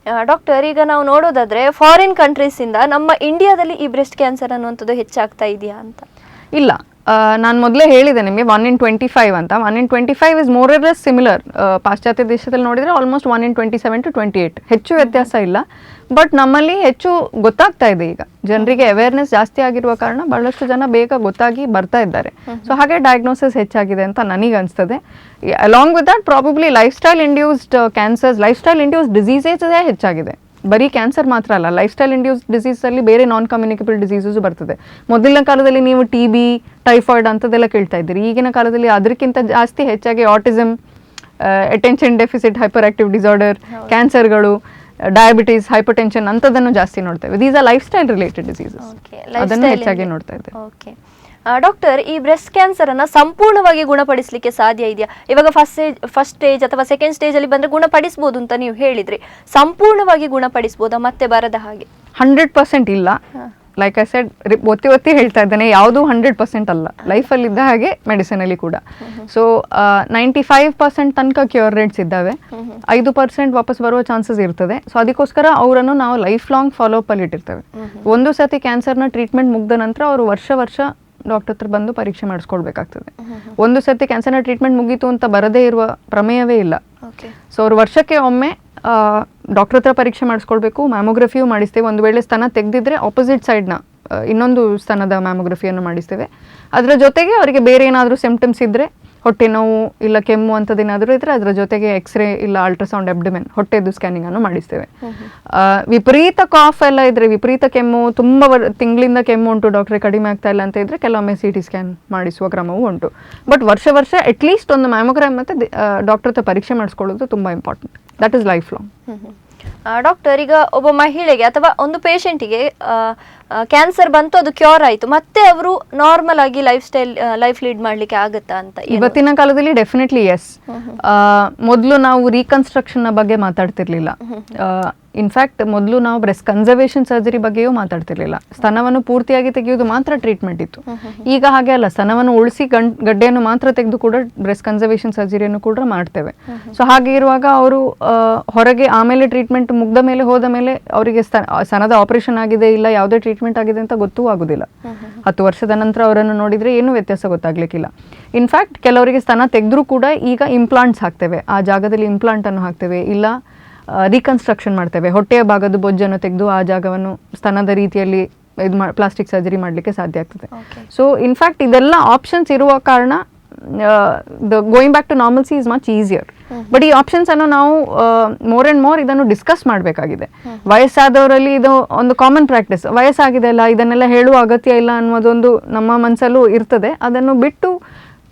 ಡಾಕ್ಟರ್, ಈಗ ನಾವು ನೋಡೋದಾದ್ರೆ ಫಾರಿನ್ ಕಂಟ್ರೀಸ್ ಇಂದ ನಮ್ಮ ಇಂಡಿಯಾದಲ್ಲಿ ಈ ಬ್ರೆಸ್ಟ್ ಕ್ಯಾನ್ಸರ್ ಅನ್ನುವಂಥದ್ದು ಹೆಚ್ಚಾಗ್ತಾ ಇದೆಯಾ ಅಂತ? ಇಲ್ಲ, ನಾನು ಮೊದಲೇ ಹೇಳಿದೆ ನಿಮಗೆ 1 in 25 ಅಂತ. 1 in 25 is more or less similar. ಪಾಶ್ಚಾತ್ಯ ದೇಶದಲ್ಲಿ ನೋಡಿದರೆ ಆಲ್ಮೋಸ್ಟ್ 1 in 27 to 28, ಹೆಚ್ಚು ವ್ಯತ್ಯಾಸ ಇಲ್ಲ. ಬಟ್ ನಮ್ಮಲ್ಲಿ ಹೆಚ್ಚು ಗೊತ್ತಾಗ್ತಾ ಇದೆ. ಈಗ ಜನರಿಗೆ ಅವೇರ್ನೆಸ್ ಜಾಸ್ತಿ ಆಗಿರುವ ಕಾರಣ ಬಹಳಷ್ಟು ಜನ ಬೇಗ ಗೊತ್ತಾಗಿ ಬರ್ತಾ ಇದ್ದಾರೆ. ಸೊ ಹಾಗೆ ಡಯಾಗ್ನೋಸಿಸ್ ಹೆಚ್ಚಾಗಿದೆ ಅಂತ ನನಗೆ ಅನಿಸ್ತದೆ. Along with that probably life style induced cancers, life style induced diseases ಹೆಚ್ಚಾಗಿದೆ. ಬರೀ ಕ್ಯಾನ್ಸರ್ ಮಾತ್ರ ಅಲ್ಲ, ಲೈಫ್ ಸ್ಟೈಲ್ ಇಂಡ್ಯೂಸ್ಡ್ ಡಿಸೀಸಲ್ಲಿ ಬೇರೆ ನಾನ್ ಕಮ್ಯುನಿಕೇಬಲ್ ಡಿಸೀಸಸ್ ಬರ್ತದೆ. ಮೊದಲಿನ ಕಾಲದಲ್ಲಿ ನೀವು TB, ಟೈಫಾಯ್ಡ್ ಅಂಥದ್ದೆಲ್ಲ ಕೇಳ್ತಾ ಇದ್ದೀರಿ. ಈಗಿನ ಕಾಲದಲ್ಲಿ ಅದಕ್ಕಿಂತ ಜಾಸ್ತಿ ಹೆಚ್ಚಾಗಿ autism, attention deficit hyperactive disorder, ಕ್ಯಾನ್ಸರ್ಗಳು, ಡಯಾಬಿಟೀಸ್, ಹೈಪರ್ಟೆನ್ಷನ್ ಅಂಥದ್ದನ್ನು ಜಾಸ್ತಿ ನೋಡ್ತೇವೆ. These are lifestyle related diseases, ಅದನ್ನು ಹೆಚ್ಚಾಗಿ ನೋಡ್ತಾ ಇದ್ದೇವೆ. ಡಾಕ್ಟರ್, ಈ ಬ್ರೆಸ್ಟ್ ಕ್ಯಾನ್ಸರ್ ಅನ್ನ ಸಂಪೂರ್ಣವಾಗಿ ಗುಣಪಡಿಸಲಿಕ್ಕೆ ಸಾಧ್ಯ ಇದೆಯಾ? ಇವಾಗ ಫಸ್ಟ್ ಸ್ಟೇಜ್ ಅಥವಾ ಸೆಕೆಂಡ್ ಸ್ಟೇಜ್ ಅಲ್ಲಿ ಬಂದ್ರೆ ಗುಣಪಡಿಸಬಹುದು ಅಂತ ನೀವು ಹೇಳಿದ್ರಿ. ಸಂಪೂರ್ಣವಾಗಿ ಗುಣಪಡಿಸಬಹುದಾ ಮತ್ತೆ ಬರದ ಹಾಗೆ? 100% ಇಲ್ಲ. ಲೈಕ್ ಐ ಸೆಡ್, ಒತ್ತಿ ಹೇಳ್ತಾ ಇದ್ದೇನೆ, ಯಾವುದು 100% ಅಲ್ಲ. ಲೈಫಲ್ಲಿ ಇದ್ದ ಹಾಗೆ ಮೆಡಿಸಿನಲ್ಲಿ ಕೂಡ. ಸೊ 95% ತನಕ ಕ್ಯೂರ್ ರೇಟ್ಸ್ ಇದ್ದಾವೆ. 5% ವಾಪಸ್ ಬರುವ ಚಾನ್ಸಸ್ ಇರ್ತದೆ. ಸೊ ಅದಕ್ಕೋಸ್ಕರ ಅವರನ್ನು ನಾವು ಲೈಫ್ ಲಾಂಗ್ ಫಾಲೋ ಅಪ್ ಅಲ್ಲಿ ಇಟ್ಟಿರ್ತೇವೆ. ಒಂದು ಸತಿ ಕ್ಯಾನ್ಸರ್ನ ಟ್ರೀಟ್ಮೆಂಟ್ ಮುಗ್ದ ನಂತರ ಅವರು ವರ್ಷ ಡಾಕ್ಟರ್ ಹತ್ರ ಬಂದು ಪರೀಕ್ಷೆ ಮಾಡಿಸ್ಕೊಳ್ಬೇಕಾಗ್ತದೆ. ಒಂದು ಸತಿ ಕ್ಯಾನ್ಸರ್ನ ಟ್ರೀಟ್ಮೆಂಟ್ ಮುಗೀತು ಅಂತ ಬರದೇ ಇರುವ ಪ್ರಮೇಯವೇ ಇಲ್ಲ. ಸೊ ಅವರು ವರ್ಷಕ್ಕೆ ಒಮ್ಮೆ ಡಾಕ್ಟರ್ ಹತ್ರ ಪರೀಕ್ಷೆ ಮಾಡಿಸ್ಕೊಳ್ಬೇಕು. ಮ್ಯಾಮೋಗ್ರಫಿಯೂ ಮಾಡಿಸ್ತೇವೆ. ಒಂದು ವೇಳೆ ಸ್ತನ ತೆಗೆದಿದ್ರೆ ಆಪೋಸಿಟ್ ಸೈಡ್ನ ಇನ್ನೊಂದು ಸ್ತನದ ಮ್ಯಾಮೋಗ್ರಫಿಯನ್ನು ಮಾಡಿಸ್ತೇವೆ. ಅದರ ಜೊತೆಗೆ ಅವರಿಗೆ ಬೇರೆ ಏನಾದರೂ ಸಿಂಪ್ಟಮ್ಸ್ ಇದ್ದರೆ, ಹೊಟ್ಟೆ ನೋವು ಇಲ್ಲ ಕೆಮ್ಮು ಅಂಥದ್ದೇನಾದರೂ ಇದ್ದರೆ ಅದರ ಜೊತೆಗೆ ಎಕ್ಸ್ರೇ ಇಲ್ಲ ಅಲ್ಟ್ರಾಸೌಂಡ್ ಅಬ್ಡಮೆನ್, ಹೊಟ್ಟೆದು ಸ್ಕ್ಯಾನಿಂಗ್ ಅನ್ನು ಮಾಡಿಸ್ತೇವೆ. ವಿಪರೀತ ಕಾಫ್ ಎಲ್ಲ ಇದ್ರೆ, ವಿಪರೀತ ಕೆಮ್ಮು, ತುಂಬ ತಿಂಗಳಿಂದ ಕೆಮ್ಮು ಉಂಟು, ಡಾಕ್ಟ್ರೆ ಕಡಿಮೆ ಆಗ್ತಾ ಇಲ್ಲ ಅಂತ ಇದ್ರೆ ಕೆಲವೊಮ್ಮೆ CT ಸ್ಕ್ಯಾನ್ ಮಾಡಿಸುವ ಕ್ರಮವೂ ಉಂಟು. ಬಟ್ ವರ್ಷ ಅಟ್ಲೀಸ್ಟ್ ಒಂದು ಮ್ಯಾಮೋಗ್ರಾಮ್ ಮತ್ತು ಡಾಕ್ಟರ್ ಹತ್ರ ಪರೀಕ್ಷೆ ಮಾಡಿಸ್ಕೊಳ್ಳೋದು ತುಂಬ important. That is life long. Doctor, ಈಗ ಒಬ್ಬ ಮಹಿಳೆಗೆ ಅಥವಾ ಒಂದು ಪೇಷಂಟಿಗೆ ಕ್ಯಾನ್ಸರ್ ಬಂತು, ಅದು ಕ್ಯೂರ್ ಆಯಿತು, ಮತ್ತೆ ಅವರು ನಾರ್ಮಲ್ ಆಗಿ ಲೈಫ್ ಲೀಡ್ ಮಾಡ್ಲಿಕ್ಕೆ ಆಗುತ್ತಾ ಅಂತ? ಇವತ್ತಿನ ಕಾಲದಲ್ಲಿ ಡೆಫಿನೆಟ್ಲಿ ಎಸ್. ಮೊದಲು ನಾವು ರೀಕನ್ಸ್ಟ್ರಕ್ಷನ್ ಬಗ್ಗೆ ಮಾತಾಡ್ತಿರ್ಲಿಲ್ಲ. ಇನ್ಫ್ಯಾಕ್ಟ್ ಮೊದಲು ನಾವು ಬ್ರೆಸ್ಟ್ ಕನ್ಸರ್ವೇಷನ್ ಸರ್ಜರಿ ಬಗ್ಗೆಯೂ ಮಾತಾಡ್ತಿರ್ಲಿಲ್ಲ. ಸ್ತನವನ್ನು ಪೂರ್ತಿಯಾಗಿ ತೆಗೆಯೋದು ಮಾತ್ರ ಟ್ರೀಟ್ಮೆಂಟ್ ಇತ್ತು. ಈಗ ಹಾಗೆ ಅಲ್ಲ, ಸ್ತನವನ್ನು ಉಳಿಸಿ ಗಡ್ಡೆಯನ್ನು ಮಾತ್ರ ತೆಗೆದು ಕೂಡ ಬ್ರೆಸ್ಟ್ ಕನ್ಸರ್ವೇಷನ್ ಸರ್ಜರಿಯನ್ನು ಕೂಡ ಮಾಡ್ತೇವೆ. ಸೊ ಹಾಗೆ ಇರುವಾಗ ಅವರು ಹೊರಗೆ ಆಮೇಲೆ ಟ್ರೀಟ್ಮೆಂಟ್ ಮುಗ್ದ ಮೇಲೆ ಹೋದ ಮೇಲೆ ಅವರಿಗೆ ಸ್ತನದ ಆಪರೇಷನ್ ಆಗಿದೆ ಇಲ್ಲ ಯಾವುದೇ ಟ್ರೀಟ್ಮೆಂಟ್ ಆಗಿದೆ ಅಂತ ಗೊತ್ತೂ ಆಗೋದಿಲ್ಲ. 10 ವರ್ಷದ ನಂತರ ಅವರನ್ನು ನೋಡಿದರೆ ಏನೂ ವ್ಯತ್ಯಾಸ ಗೊತ್ತಾಗ್ಲಿಕ್ಕಿಲ್ಲ. ಇನ್ಫ್ಯಾಕ್ಟ್ ಕೆಲವರಿಗೆ ಸ್ತನ ತೆಗೆದ್ರೂ ಕೂಡ ಈಗ ಇಂಪ್ಲಾಂಟ್ಸ್ ಹಾಕ್ತೇವೆ, ಆ ಜಾಗದಲ್ಲಿ ಇಂಪ್ಲಾಂಟ್ ಅನ್ನು ಹಾಕ್ತೇವೆ, ಇಲ್ಲ ರೀಕನ್ಸ್ಟ್ರಕ್ಷನ್ ಮಾಡ್ತೇವೆ. ಹೊಟ್ಟೆಯ ಭಾಗದ ಬೊಜ್ಜನ್ನು ತೆಗೆದು ಆ ಜಾಗವನ್ನು ಸ್ತನದ ರೀತಿಯಲ್ಲಿ ಪ್ಲಾಸ್ಟಿಕ್ ಸರ್ಜರಿ ಮಾಡಲಿಕ್ಕೆ ಸಾಧ್ಯ ಆಗ್ತದೆ. ಸೊ ಇನ್ಫ್ಯಾಕ್ಟ್ ಇದೆಲ್ಲ ಆಪ್ಷನ್ಸ್ ಇರುವ ಕಾರಣ going back to normalcy is much easier. But ಈ ಆಪ್ಷನ್ಸ್ ಅನ್ನು ನಾವು ಮೋರ್ ಆ್ಯಂಡ್ ಮೋರ್ ಇದನ್ನು ಡಿಸ್ಕಸ್ ಮಾಡಬೇಕಾಗಿದೆ. ವಯಸ್ಸಾದವರಲ್ಲಿ ಇದು ಒಂದು ಕಾಮನ್ ಪ್ರಾಕ್ಟೀಸ್. ವಯಸ್ಸಾಗಿದೆ ಅಲ್ಲ, ಇದನ್ನೆಲ್ಲ ಹೇಳುವ ಅಗತ್ಯ ಇಲ್ಲ ಅನ್ನೋದೊಂದು ನಮ್ಮ ಮನಸ್ಸಲ್ಲೂ ಇರ್ತದೆ. ಅದನ್ನು ಬಿಟ್ಟು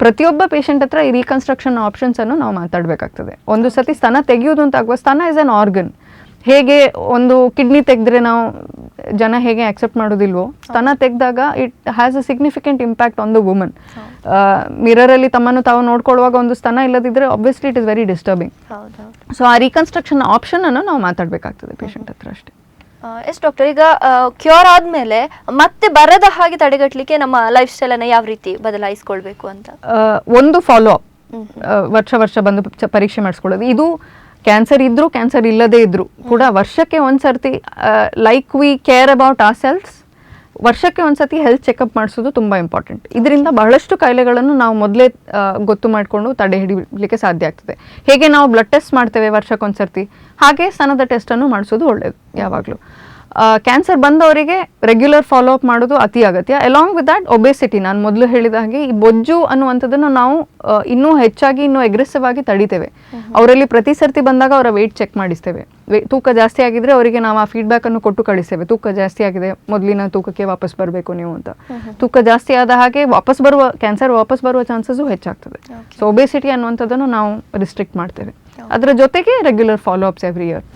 ಪ್ರತಿಯೊಬ್ಬ ಪೇಷಂಟ್ ಹತ್ರ ಈ ರೀಕನ್ಸ್ಟ್ರಕ್ಷನ್ ಆಪ್ಷನ್ಸನ್ನು ನಾವು ಮಾತಾಡಬೇಕಾಗ್ತದೆ. ಒಂದು ಸತಿ ಸ್ತನ ತೆಗೆಯೋದು ಅಂತ ಆಗುವ, ಸ್ತನ ಇಸ್ ಅನ್ ಆರ್ಗನ್. ಹೇಗೆ ಒಂದು ಕಿಡ್ನಿ ತೆಗೆದ್ರೆ ನಾವು ಜನ ಹೇಗೆ ಆಕ್ಸೆಪ್ಟ್ ಮಾಡೋದಿಲ್ವೋ, ಸ್ತನ ತೆಗೆದಾಗ it has a significant impact on the woman. ಮಿರರಲ್ಲಿ ತಮ್ಮನ್ನು ತಾವು ನೋಡ್ಕೊಳ್ಳುವಾಗ ಒಂದು ಸ್ತನ ಇಲ್ಲದಿದ್ದರೆ obviously it is very disturbing. So ಆ ರೀಕನ್ಸ್ಟ್ರಕ್ಷನ್ ಆಪ್ಷನ್ ಅನ್ನು ನಾವು ಮಾತಾಡಬೇಕಾಗ್ತದೆ ಪೇಷಂಟ್ ಹತ್ರ ಅಷ್ಟೇ. ಎಸ್ ಡಾಕ್ಟರ್, ಈಗ ಕ್ಯೂರ್ ಆದ್ಮೇಲೆ ಮತ್ತೆ ಬರದ ಹಾಗೆ ತಡೆಗಟ್ಟಲಿಕ್ಕೆ ನಮ್ಮ ಲೈಫ್ ಸ್ಟೈಲ್ ಅನ್ನ ಯಾವ ರೀತಿ ಬದಲಾಯಿಸ್ಕೊಳ್ಬೇಕು ಅಂತ? ಒಂದು ಫಾಲೋ ಅಪ್, ವರ್ಷ ಬಂದು ಪರೀಕ್ಷೆ ಮಾಡಿಸ್ಕೊಳ್ಳೋದು. ಇದು ಕ್ಯಾನ್ಸರ್ ಇದ್ರೂ ಕ್ಯಾನ್ಸರ್ ಇಲ್ಲದೇ ಇದ್ರೂ ಕೂಡ ವರ್ಷಕ್ಕೆ ಒಂದ್ಸರ್ತಿ, like we care about ourselves, ವರ್ಷಕ್ಕೆ ಒಂದ್ಸತಿ ಹೆಲ್ತ್ ಚೆಕಪ್ ಮಾಡಿಸೋದು ತುಂಬ ಇಂಪಾರ್ಟೆಂಟ್. ಇದರಿಂದ ಬಹಳಷ್ಟು ಕಾಯಿಲೆಗಳನ್ನು ನಾವು ಮೊದಲೇ ಗೊತ್ತು ಮಾಡಿಕೊಂಡು ತಡೆ ಹಿಡಿಲಿಕ್ಕೆ ಸಾಧ್ಯ ಆಗ್ತದೆ. ಹೇಗೆ ನಾವು ಬ್ಲಡ್ ಟೆಸ್ಟ್ ಮಾಡ್ತೇವೆ ವರ್ಷಕ್ಕೊಂದ್ಸರ್ತಿ, ಹಾಗೆ ಸ್ತನದ ಟೆಸ್ಟನ್ನು ಮಾಡಿಸೋದು ಒಳ್ಳೆಯದು ಯಾವಾಗಲೂ. ಕ್ಯಾನ್ಸರ್ ಬಂದವರಿಗೆ ರೆಗ್ಯುಲರ್ ಫಾಲೋ ಅಪ್ ಮಾಡೋದು ಅತಿ ಅಗತ್ಯ. ಅಲಾಂಗ್ ವಿತ್ ದ್ಯಾಟ್ ಒಬೆಸಿಟಿ, ನಾನು ಮೊದಲು ಹೇಳಿದ ಹಾಗೆ ಈ ಬೊಜ್ಜು ಅನ್ನುವಂಥದ್ದನ್ನು ನಾವು ಇನ್ನೂ ಹೆಚ್ಚಾಗಿ, ಇನ್ನೂ ಅಗ್ರೆಸಿವ್ ಆಗಿ ತಡಿತೇವೆ. ಅವರಲ್ಲಿ ಪ್ರತಿ ಸರ್ತಿ ಬಂದಾಗ ಅವರ ವೆಯ್ಟ್ ಚೆಕ್ ಮಾಡಿಸ್ತೇವೆ. ತೂಕ ಜಾಸ್ತಿ ಆಗಿದ್ರೆ ಅವರಿಗೆ ನಾವು ಆ ಫೀಡ್ಬ್ಯಾಕನ್ನು ಕೊಟ್ಟು ಕಳಿಸ್ತೇವೆ, ತೂಕ ಜಾಸ್ತಿ ಆಗಿದೆ, ಮೊದಲಿನ ತೂಕಕ್ಕೆ ವಾಪಸ್ ಬರಬೇಕು ನೀವು ಅಂತ. ತೂಕ ಜಾಸ್ತಿ ಆದ ಹಾಗೆ ಕ್ಯಾನ್ಸರ್ ವಾಪಸ್ ಬರುವ ಚಾನ್ಸಸ್ಸು ಹೆಚ್ಚಾಗ್ತದೆ. ಸೊ ಒಬೆಸಿಟಿ ಅನ್ನುವಂಥದ್ದನ್ನು ನಾವು ರಿಸ್ಟ್ರಿಕ್ಟ್ ಮಾಡ್ತೇವೆ. ಅದರ ಜೊತೆಗೆ regular follow ups every year.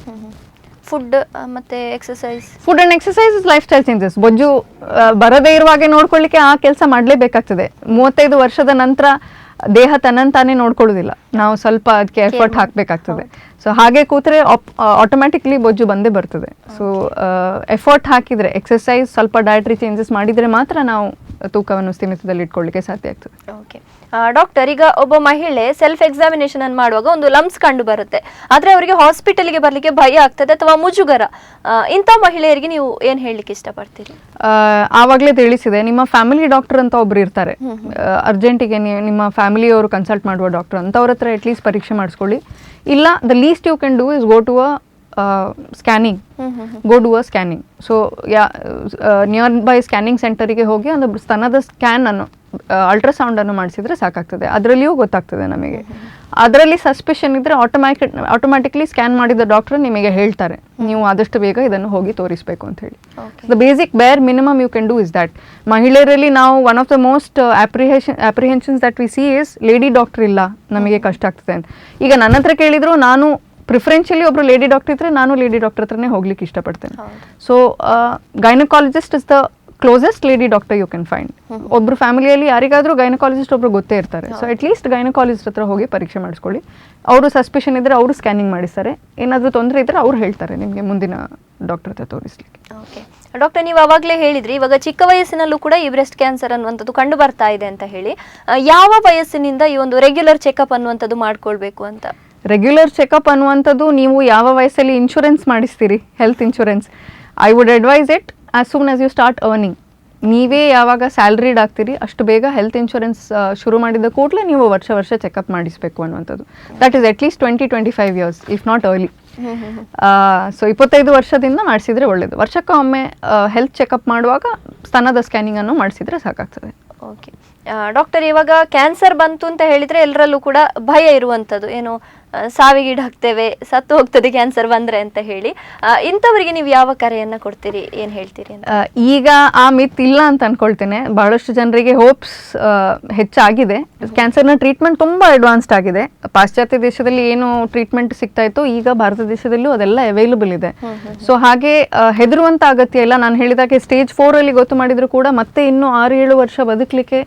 Food ಮತ್ತೆ exercise, food and exercise is life style changes. ಬೊಜ್ಜು ಬರದೇ ಇರುವಾಗೆ ನೋಡ್ಕೊಳ್ಳಿಕ್ಕೆ ಆ ಕೆಲಸ ಮಾಡಲೇಬೇಕಾಗ್ತದೆ. 35 ವರ್ಷದ ನಂತರ ದೇಹ ತನ್ನಂತಾನೇ ನೋಡ್ಕೊಳ್ಳೋದಿಲ್ಲ, ನಾವು ಸ್ವಲ್ಪ ಅದಕ್ಕೆ ಎಫರ್ಟ್ ಹಾಕಬೇಕಾಗ್ತದೆ. ಸೊ ಹಾಗೆ ಕೂತ್ರೆ ಆಟೋಮ್ಯಾಟಿಕ್ಲಿ ಬೊಜ್ಜು ಬಂದೇ ಬರ್ತದೆ. ಸೊ ಎಫರ್ಟ್ ಹಾಕಿದರೆ, ಎಕ್ಸಸೈಸ್, ಸ್ವಲ್ಪ ಡಯಟ್ರಿ ಚೇಂಜಸ್ ಮಾಡಿದರೆ ಮಾತ್ರ ನಾವು ತೂಕವನ್ನು ಸ್ಥಿಮಿತದಲ್ಲಿ ಇಟ್ಕೊಳ್ಳಿಕ್ಕೆ ಸಾಧ್ಯ ಆಗ್ತದೆ. ಓಕೆ ಡಾಕ್ಟರ್, ಈಗ ಒಬ್ಬ ಮಹಿಳೆ ಸೆಲ್ಫ್ ಎಕ್ಸಾಮಿನೇಷನ್ ಅನ್ನು ಮಾಡುವಾಗ ಒಂದು ಲಂಪ್ಸ್ ಕಂಡು ಬರುತ್ತೆ, ಆದ್ರೆ ಅವರಿಗೆ ಹಾಸ್ಪಿಟಲ್ಗೆ ಬರ್ಲಿಕ್ಕೆ ಭಯ ಆಗ್ತದೆ ಅಥವಾ ಮುಜುಗರ, ಇಂಥ ಮಹಿಳೆಯರಿಗೆ ನೀವು ಏನ್ ಹೇಳಲಿಕ್ಕೆ ಇಷ್ಟಪಡ್ತೀರಿ? ಆವಾಗಲೇ ತಿಳಿಸಿದೆ, ನಿಮ್ಮ ಫ್ಯಾಮಿಲಿ ಡಾಕ್ಟರ್ ಅಂತ ಒಬ್ರು ಇರ್ತಾರೆ. ಅರ್ಜೆಂಟಿಗೆ ನಿಮ್ಮ ಫ್ಯಾಮಿಲಿಯವರು ಕನ್ಸಲ್ಟ್ ಮಾಡುವ ಡಾಕ್ಟರ್ ಅಂತ ಅವ್ರ ಹತ್ರ ಅಟ್ಲೀಸ್ಟ್ ಪರೀಕ್ಷೆ ಮಾಡಿಸ್ಕೊಳ್ಳಿ. ಇಲ್ಲ, the least you can do is go to scanning. So nearby scanning ಸೆಂಟರಿಗೆ ಹೋಗಿ ಒಂದು ಸ್ತನದ ಸ್ಕ್ಯಾನ್ ಅನ್ನು, ಅಲ್ಟ್ರಾಸೌಂಡ್ ಅನ್ನು ಮಾಡಿಸಿದ್ರೆ ಸಾಕಾಗ್ತದೆ. ಅದರಲ್ಲಿಯೂ ಗೊತ್ತಾಗ್ತದೆ ನಮಗೆ. ಅದರಲ್ಲಿ ಸಸ್ಪಿಷನ್ ಇದ್ರೆ ಆಟೋಮ್ಯಾಟಿಕ್ಲಿ ಸ್ಕ್ಯಾನ್ ಮಾಡಿದ ಡಾಕ್ಟರ್ ನಿಮಗೆ ಹೇಳ್ತಾರೆ, ನೀವು ಆದಷ್ಟು ಬೇಗ ಇದನ್ನು ಹೋಗಿ ತೋರಿಸಬೇಕು ಅಂತ ಹೇಳಿ. The basic bare minimum you can do is that. ಮಹಿಳೆಯರಲ್ಲಿ ನಾವು one of the most apprehensions that we see is lady doctor ಇಲ್ಲ, ನಮಗೆ ಕಷ್ಟ ಆಗ್ತದೆ ಅಂತ. ಈಗ ನನ್ನ ಹತ್ರ ಕೇಳಿದ್ರು, ನಾನು ಪ್ರಿಫರೆನ್ಷಿಯಲಿ ಒಬ್ರು ಲೇಡಿ ಡಾಕ್ಟರ್ ಇದ್ರೆ ನಾನು ಲೇಡಿ ಡಾಕ್ಟರ್ ಹತ್ರನೇ ಹೋಗ್ಲಿಕ್ಕೆ ಇಷ್ಟಪಡ್ತೇನೆ. So gynaecologist is the closest lady doctor you can find. ಒಬ್ರು ಫ್ಯಾಮಿಲಿಯಲ್ಲಿ ಯಾರಿಗಾದ್ರೂ ಗೈನಕಾಲಜಿಸ್ಟ್ ಒಬ್ರು ಗೊತ್ತೇ ಇರ್ತಾರೆ. ಸೊ ಅಟ್ಲೀಸ್ಟ್ ಗೈನಕಾಲಜಿಸ್ಟ್ ಹತ್ರ ಹೋಗಿ ಪರೀಕ್ಷೆ ಮಾಡಿಸ್ಕೊಳ್ಳಿ. ಅವರು ಸಸ್ಪಿಷನ್ ಇದ್ರೆ ಅವರು ಸ್ಕ್ಯಾನಿಂಗ್ ಮಾಡಿಸ್ತಾರೆ, ಏನಾದರೂ ತೊಂದರೆ ಇದ್ರೆ ಅವ್ರು ಹೇಳ್ತಾರೆ ನಿಮಗೆ ಮುಂದಿನ ಡಾಕ್ಟರ್ ಹತ್ರ ತೋರಿಸ್ಲಿಕ್ಕೆ. ಓಕೆ ಡಾಕ್ಟರ್, ನೀವು ಅವಾಗಲೇ ಹೇಳಿದ್ರಿ ಇವಾಗ ಚಿಕ್ಕ ವಯಸ್ಸಿನಲ್ಲೂ ಕೂಡ ಈ ಬ್ರೆಸ್ಟ್ ಕ್ಯಾನ್ಸರ್ ಅನ್ನುವಂಥದ್ದು ಕಂಡು ಬರ್ತಾ ಇದೆ ಅಂತ ಹೇಳಿ. ಯಾವ ವಯಸ್ಸಿನಿಂದ ಈ ಒಂದು ರೆಗ್ಯುಲರ್ ಚೆಕಪ್ ಅನ್ನುವಂಥದ್ದು ಮಾಡ್ಕೊಳ್ಬೇಕು ಅಂತ? ರೆಗ್ಯುಲರ್ ಚೆಕಪ್ ಅನ್ನುವಂಥದ್ದು ನೀವು ಯಾವ ವಯಸ್ಸಲ್ಲಿ ಇನ್ಶೂರೆನ್ಸ್ ಮಾಡಿಸ್ತೀರಿ, health insurance, I would advise it as soon as you start earning. ನೀವೇ ಯಾವಾಗ ಸ್ಯಾಲ್ರಿಡ್ ಆಗ್ತೀರಿ ಅಷ್ಟು ಬೇಗ ಹೆಲ್ತ್ ಇನ್ಶೂರೆನ್ಸ್ ಶುರು ಮಾಡಿದ ಕೂಡಲೇ ನೀವು ವರ್ಷ ಚೆಕಪ್ ಮಾಡಿಸಬೇಕು ಅನ್ನುವಂಥದ್ದು. That is at least 20-25 years, if not early. So 25 ವರ್ಷದಿಂದ ಮಾಡಿಸಿದ್ರೆ ಒಳ್ಳೆಯದು. ವರ್ಷಕ್ಕೊಮ್ಮೆ ಹೆಲ್ತ್ ಚೆಕಪ್ ಮಾಡುವಾಗ ಸ್ತನದ ಸ್ಕ್ಯಾನಿಂಗ್ ಅನ್ನು ಮಾಡಿಸಿದ್ರೆ ಸಾಕಾಗ್ತದೆ. ಓಕೆ ಡಾಕ್ಟರ್, ಇವಾಗ ಕ್ಯಾನ್ಸರ್ ಬಂತು ಅಂತ ಹೇಳಿದ್ರೆ ಎಲ್ಲರಲ್ಲೂ ಕೂಡ ಭಯ ಇರುವಂಥದ್ದು, ಏನು ಸಾವಿಗೀಡಾಗ್ತೇವೆ, ಸತ್ತು ಹೋಗ್ತದೆ ಕ್ಯಾನ್ಸರ್ ಬಂದ್ರೆ ಅಂತ ಹೇಳಿ. ಇಂಥವರಿಗೆ ನೀವು ಯಾವ ಕರೆಯನ್ನ ಕೊಡ್ತೀರಿ, ಏನ್ ಹೇಳ್ತೀರಿ ಅಂತ? ಈಗ ಆ ಮಿತ್ ಇಲ್ಲ ಅಂತ ಅನ್ಕೊಳ್ತೇನೆ. ಬಹಳಷ್ಟು ಜನರಿಗೆ ಹೋಪ್ಸ್ ಹೆಚ್ಚಾಗಿದೆ. ಕ್ಯಾನ್ಸರ್ನ ಟ್ರೀಟ್ಮೆಂಟ್ ತುಂಬಾ ಅಡ್ವಾನ್ಸ್ಡ್ ಆಗಿದೆ. ಪಾಶ್ಚಾತ್ಯ ದೇಶದಲ್ಲಿ ಏನು ಟ್ರೀಟ್ಮೆಂಟ್ ಸಿಗ್ತಾ ಇತ್ತು, ಈಗ ಭಾರತ ದೇಶದಲ್ಲೂ ಅದೆಲ್ಲ ಅವೈಲಬಲ್ ಇದೆ. ಸೊ ಹಾಗೆ ಹೆದರುವಂತ ಅಗತ್ಯ ಇಲ್ಲ. ನಾನು ಹೇಳಿದಾಗೆ ಸ್ಟೇಜ್ 4 ಅಲ್ಲಿ ಗೊತ್ತು ಮಾಡಿದ್ರು ಕೂಡ ಮತ್ತೆ ಇನ್ನೂ 6-7 ವರ್ಷ ಬದುಕಲಿಕ್ಕೆ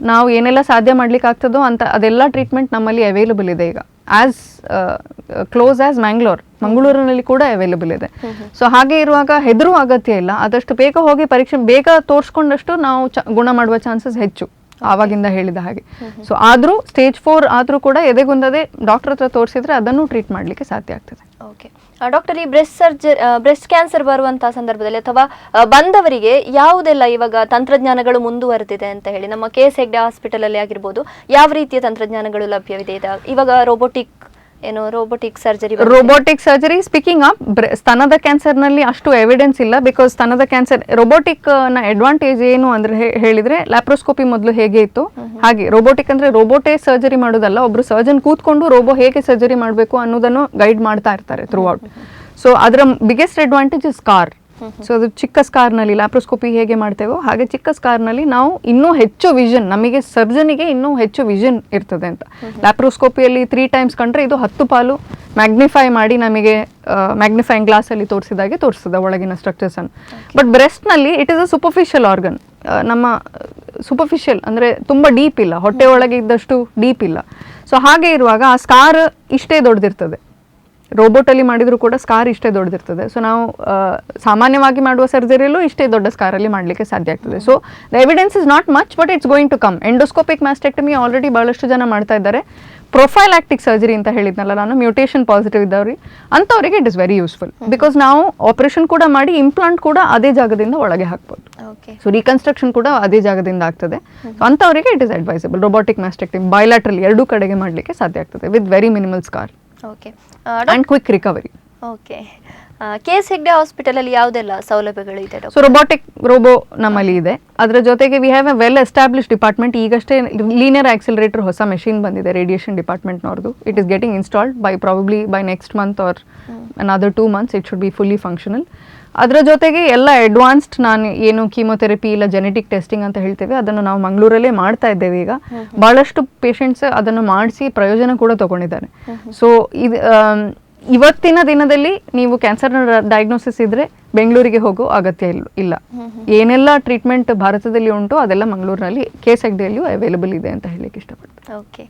ನಾವು ಏನೆಲ್ಲ ಸಾಧ್ಯ ಮಾಡ್ಲಿಕ್ಕೆ ಆಗ್ತದೋ ಅಂತ ಅದೆಲ್ಲ ಟ್ರೀಟ್ಮೆಂಟ್ ನಮ್ಮಲ್ಲಿ ಅವೈಲಬಲ್ ಇದೆ ಈಗ. ಆಸ್ ಕ್ಲೋಸ್ ಆಸ್ ಮಂಗಳೂರಿನಲ್ಲಿ ಕೂಡ ಅವೈಲಬಲ್ ಇದೆ. ಸೊ ಹಾಗೆ ಇರುವಾಗ ಹೆದರುವ ಅಗತ್ಯ ಇಲ್ಲ. ಆದಷ್ಟು ಬೇಗ ಹೋಗಿ ಪರೀಕ್ಷೆ ಬೇಗ ತೋರಿಸ್ಕೊಂಡಷ್ಟು ನಾವು ಗುಣ ಮಾಡುವ ಚಾನ್ಸಸ್ ಹೆಚ್ಚು, ಆವಾಗಿಂದ ಹೇಳಿದ ಹಾಗೆ. ಸೊ ಆದರೂ ಸ್ಟೇಜ್ 4 ಆದರೂ ಕೂಡ ಎದೆಗುಂದದೆ ಡಾಕ್ಟರ್ ಹತ್ರ ತೋರಿಸಿದ್ರೆ ಅದನ್ನು ಟ್ರೀಟ್ ಮಾಡಲಿಕ್ಕೆ ಸಾಧ್ಯ ಆಗ್ತದೆ. ಓಕೆ ಡಾಕ್ಟರ್, ಈ ಬ್ರೆಸ್ಟ್ ಕ್ಯಾನ್ಸರ್ ಬರುವಂತಹ ಸಂದರ್ಭದಲ್ಲಿ ಅಥವಾ ಬಂದವರಿಗೆ ಯಾವುದೆಲ್ಲ ಇವಾಗ ತಂತ್ರಜ್ಞಾನಗಳು ಮುಂದುವರೆದಿದೆ ಅಂತ ಹೇಳಿ, ನಮ್ಮ KS ಹೆಗ್ಡೆ ಹಾಸ್ಪಿಟಲ್ ಅಲ್ಲಿ ಆಗಿರ್ಬೋದು, ಯಾವ ರೀತಿಯ ತಂತ್ರಜ್ಞಾನಗಳು ಲಭ್ಯವಿದೆ ಇವಾಗ? ರೋಬೋಟಿಕ್ ಸರ್ಜರಿ ಸ್ಪೀಕಿಂಗ್ ಆಫ್ ಸ್ತನದ ಕ್ಯಾನ್ಸರ್ ನಲ್ಲಿ ಅಷ್ಟು ಎವಿಡೆನ್ಸ್ ಇಲ್ಲ. ಬಿಕಾಸ್ ಸ್ತನದ ಕ್ಯಾನ್ಸರ್ ರೋಬೋಟಿಕ್ ನ ಅಡ್ವಾಂಟೇಜ್ ಏನು ಅಂದ್ರೆ ಹೇಳಿದ್ರೆ, ಲ್ಯಾಪ್ರೋಸ್ಕೋಪಿ ಮೊದಲು ಹೇಗೆ ಇತ್ತು ಹಾಗೆ ರೋಬೋಟಿಕ್ ಅಂದ್ರೆ ರೋಬೋಟೇ ಸರ್ಜರಿ ಮಾಡೋದಲ್ಲ, ಒಬ್ರು ಸರ್ಜನ್ ಕೂತ್ಕೊಂಡು ರೋಬೋ ಹೇಗೆ ಸರ್ಜರಿ ಮಾಡಬೇಕು ಅನ್ನೋದನ್ನು ಗೈಡ್ ಮಾಡ್ತಾ ಇರ್ತಾರೆ ಥ್ರೂ ಔಟ್. ಸೊ ಅದರ ಬಿಗ್ಗೆಸ್ಟ್ ಅಡ್ವಾಂಟೇಜ್ ಇಸ್ ಸೊ ಅದು ಚಿಕ್ಕ ಸ್ಕಾರ್ನಲ್ಲಿ ಲ್ಯಾಪ್ರೋಸ್ಕೋಪಿ ಹೇಗೆ ಮಾಡ್ತೇವೋ ಹಾಗೆ ಚಿಕ್ಕ ಸ್ಕಾರ್ನಲ್ಲಿ ನಾವು ಇನ್ನೂ ಹೆಚ್ಚು ವಿಷನ್, ನಮಗೆ ಸರ್ಜನಿಗೆ ಇನ್ನೂ ಹೆಚ್ಚು ವಿಷನ್ ಇರ್ತದೆ ಅಂತ. ಲ್ಯಾಪ್ರೋಸ್ಕೋಪಿಯಲ್ಲಿ 3 ಟೈಮ್ಸ್ ಕಂಡ್ರೆ ಇದು 10 ಪಾಲು ಮ್ಯಾಗ್ನಿಫೈ ಮಾಡಿ ನಮಗೆ ಮ್ಯಾಗ್ನಿಫೈಯಿಂಗ್ ಗ್ಲಾಸಲ್ಲಿ ತೋರಿಸ್ತದೆ ಒಳಗಿನ ಸ್ಟ್ರಕ್ಚರ್ಸನ್ನು. ಬಟ್ ಬ್ರೆಸ್ಟ್ನಲ್ಲಿ it is a superficial organ. ನಮ್ಮ ಸೂಪರ್ಫಿಷಿಯಲ್ ಅಂದರೆ ತುಂಬ ಡೀಪ್ ಇಲ್ಲ, ಹೊಟ್ಟೆ ಒಳಗೆ ಇದ್ದಷ್ಟು ಡೀಪ್ ಇಲ್ಲ. ಸೊ ಹಾಗೆ ಇರುವಾಗ ಆ ಸ್ಕಾರ್ ಇಷ್ಟೇ ದೊಡ್ಡದಿರ್ತದೆ. ರೋಬೋಟಲ್ಲಿ ಮಾಡಿದರೂ ಕೂಡ ಸ್ಕಾರ್ ಇಷ್ಟೇ ದೊಡ್ಡದಿರ್ತದೆ. ಸೊ ನಾವು ಸಾಮಾನ್ಯವಾಗಿ ಮಾಡುವ ಸರ್ಜರಿಯಲ್ಲೂ ಇಷ್ಟೇ ದೊಡ್ಡ ಸ್ಕಾರಲ್ಲಿ ಮಾಡಲಿಕ್ಕೆ ಸಾಧ್ಯ ಆಗ್ತದೆ. So the evidence is not much, but it's going to come. Endoscopic mastectomy already ಭಾಳಷ್ಟು ಜನ ಮಾಡ್ತಾ ಇದ್ದಾರೆ. ಪ್ರೊಫೈಲಾಕ್ಟಿಕ್ ಸರ್ಜರಿ ಅಂತ ಹೇಳಿದ್ನಲ್ಲ ನಾನು, ಮ್ಯೂಟೇಷನ್ ಪಾಸಿಟಿವ್ ಇದ್ದವ್ರಿಗೆ ಅಂಥವರಿಗೆ it is very useful. Because ನಾವು ಆಪರೇಷನ್ ಕೂಡ ಮಾಡಿ ಇಂಪ್ಲಾಂಟ್ ಕೂಡ ಅದೇ ಜಾಗದಿಂದ ಒಳಗೆ ಹಾಕ್ಬೋದು. ಸೊ ರೀಕನ್ಸ್ಟ್ರಕ್ಷನ್ ಕೂಡ ಅದೇ ಜಾಗದಿಂದ ಆಗ್ತದೆ. ಅಂಥವರಿಗೆ it is advisable. Robotic mastectomy bilateral ಎರಡೂ ಕಡೆಗೆ ಮಾಡಲಿಕ್ಕೆ ಸಾಧ್ಯ ಆಗ್ತದೆ with very minimal scar and quick recovery. Okay, KS Hegde ಹಾಸ್ಪಿಟಲಲ್ಲಿ ಯಾವುದೆಲ್ಲ ಸೌಲಭ್ಯಗಳು ಇದೆ? ಸೊ ರೋಬೋ ನಮ್ಮಲ್ಲಿ ಇದೆ. ಅದರ ಜೊತೆಗೆ we have a well establish department. ಈಗಷ್ಟೇ ಲೀನಿಯರ್ ಆಕ್ಸಿಲರೇಟರ್ ಹೊಸ ಮೆಷಿನ್ ಬಂದಿದೆ ರೇಡಿಯೇಷನ್ ಡಿಪಾರ್ಟ್ಮೆಂಟ್ನವ್ರದ್ದು. It is getting installed by next month or another 2 months it should be fully functional. ಅದರ ಜೊತೆಗೆ ಎಲ್ಲ ಅಡ್ವಾನ್ಸ್ಡ್ ನಾನು ಏನು ಕೀಮೊಥೆರಪಿ ಇಲ್ಲ ಜೆನೆಟಿಕ್ ಟೆಸ್ಟಿಂಗ್ ಅಂತ ಹೇಳ್ತೇವೆ ಅದನ್ನು ನಾವು ಮಂಗಳೂರಲ್ಲೇ ಮಾಡ್ತಾ ಇದ್ದೇವೆ. ಈಗ ಭಾಳಷ್ಟು ಪೇಷಂಟ್ಸ್ ಅದನ್ನು ಮಾಡಿಸಿ ಪ್ರಯೋಜನ ಕೂಡ ತಗೊಂಡಿದ್ದಾರೆ. ಸೊ ಇದು ಇವತ್ತಿನ ದಿನದಲ್ಲಿ ನೀವು ಕ್ಯಾನ್ಸರ್ನ ಡಯಾಗ್ನೋಸಿಸ್ ಇದ್ರೆ ಬೆಂಗಳೂರಿಗೆ ಹೋಗೋ ಅಗತ್ಯ ಇಲ್ಲ. ಏನೆಲ್ಲ ಟ್ರೀಟ್ಮೆಂಟ್ ಭಾರತದಲ್ಲಿ ಉಂಟು ಅದೆಲ್ಲ ಮಂಗಳೂರಿನಲ್ಲಿ KS ಹೆಗ್ಡೆಯಲ್ಲಿಯೂ ಅವೈಲೇಬಲ್ ಇದೆ ಅಂತ ಹೇಳಲಿಕ್ಕೆ ಇಷ್ಟಪಡ್ತೀನಿ. ಓಕೆ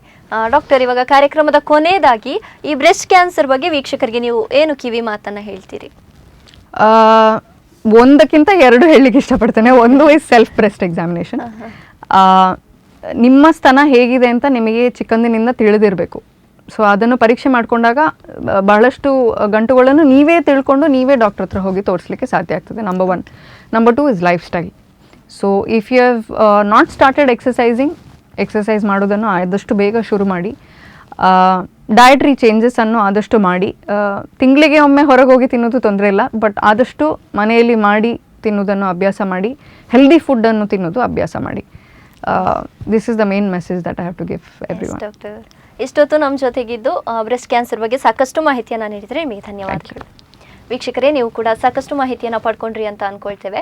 ಡಾಕ್ಟರ್, ಇವಾಗ ಕಾರ್ಯಕ್ರಮದ ಕೊನೆಯದಾಗಿ ಈ ಬ್ರೆಸ್ಟ್ ಕ್ಯಾನ್ಸರ್ ಬಗ್ಗೆ ವೀಕ್ಷಕರಿಗೆ ನೀವು ಏನು ಕಿವಿ ಮಾತನ್ನ ಹೇಳ್ತೀರಿ? ಒಂದಕ್ಕಿಂತ 2 ಹೇಳಲಿಕ್ಕೆ ಇಷ್ಟಪಡ್ತೇನೆ. ಒಂದು ಇಸ್ ಸೆಲ್ಫ್ ಬ್ರೆಸ್ಟ್ ಎಕ್ಸಾಮಿನೇಷನ್. ನಿಮ್ಮ ಸ್ತನ ಹೇಗಿದೆ ಅಂತ ನಿಮಗೆ ಚಿಕ್ಕಂದಿನಿಂದ ತಿಳಿದಿರಬೇಕು. ಸೊ ಅದನ್ನು ಪರೀಕ್ಷೆ ಮಾಡಿಕೊಂಡಾಗ ಬಹಳಷ್ಟು ಗಂಟುಗಳನ್ನು ನೀವೇ ತಿಳ್ಕೊಂಡು ನೀವೇ ಡಾಕ್ಟರ್ ಹತ್ರ ಹೋಗಿ ತೋರಿಸ್ಲಿಕ್ಕೆ ಸಾಧ್ಯ ಆಗ್ತದೆ. Number 1. Number 2 is life style. So if you have not started exercise ಮಾಡೋದನ್ನು ಆದಷ್ಟು ಬೇಗ ಶುರು ಮಾಡಿ. ಡಯಟ್ರಿ ಚೇಂಜಸನ್ನು ಆದಷ್ಟು ಮಾಡಿ. ತಿಂಗಳಿಗೆ ಒಮ್ಮೆ ಹೊರಗೆ ಹೋಗಿ ತಿನ್ನೋದು ತೊಂದರೆ ಇಲ್ಲ, ಬಟ್ ಆದಷ್ಟು ಮನೆಯಲ್ಲಿ ಮಾಡಿ ತಿನ್ನೋದನ್ನು ಅಭ್ಯಾಸ ಮಾಡಿ. ಹೆಲ್ದಿ ಫುಡ್ಡನ್ನು ತಿನ್ನೋದು ಅಭ್ಯಾಸ ಮಾಡಿ. This is the main message that I have to give everyone. Doctor, ಇಷ್ಟೊತ್ತು ನಮ್ಮ ಜೊತೆಗಿದ್ದು ಬ್ರೆಸ್ಟ್ ಕ್ಯಾನ್ಸರ್ ಬಗ್ಗೆ ಸಾಕಷ್ಟು ಮಾಹಿತಿಯನ್ನು ನೀಡಿದರೆ ನಿಮಗೆ ಧನ್ಯವಾದಗಳು. ವೀಕ್ಷಕರೇ, ನೀವು ಕೂಡ ಸಾಕಷ್ಟು ಮಾಹಿತಿಯನ್ನು ಪಡ್ಕೊಂಡ್ರಿ ಅಂತ ಅಂದ್ಕೊಳ್ತೇವೆ.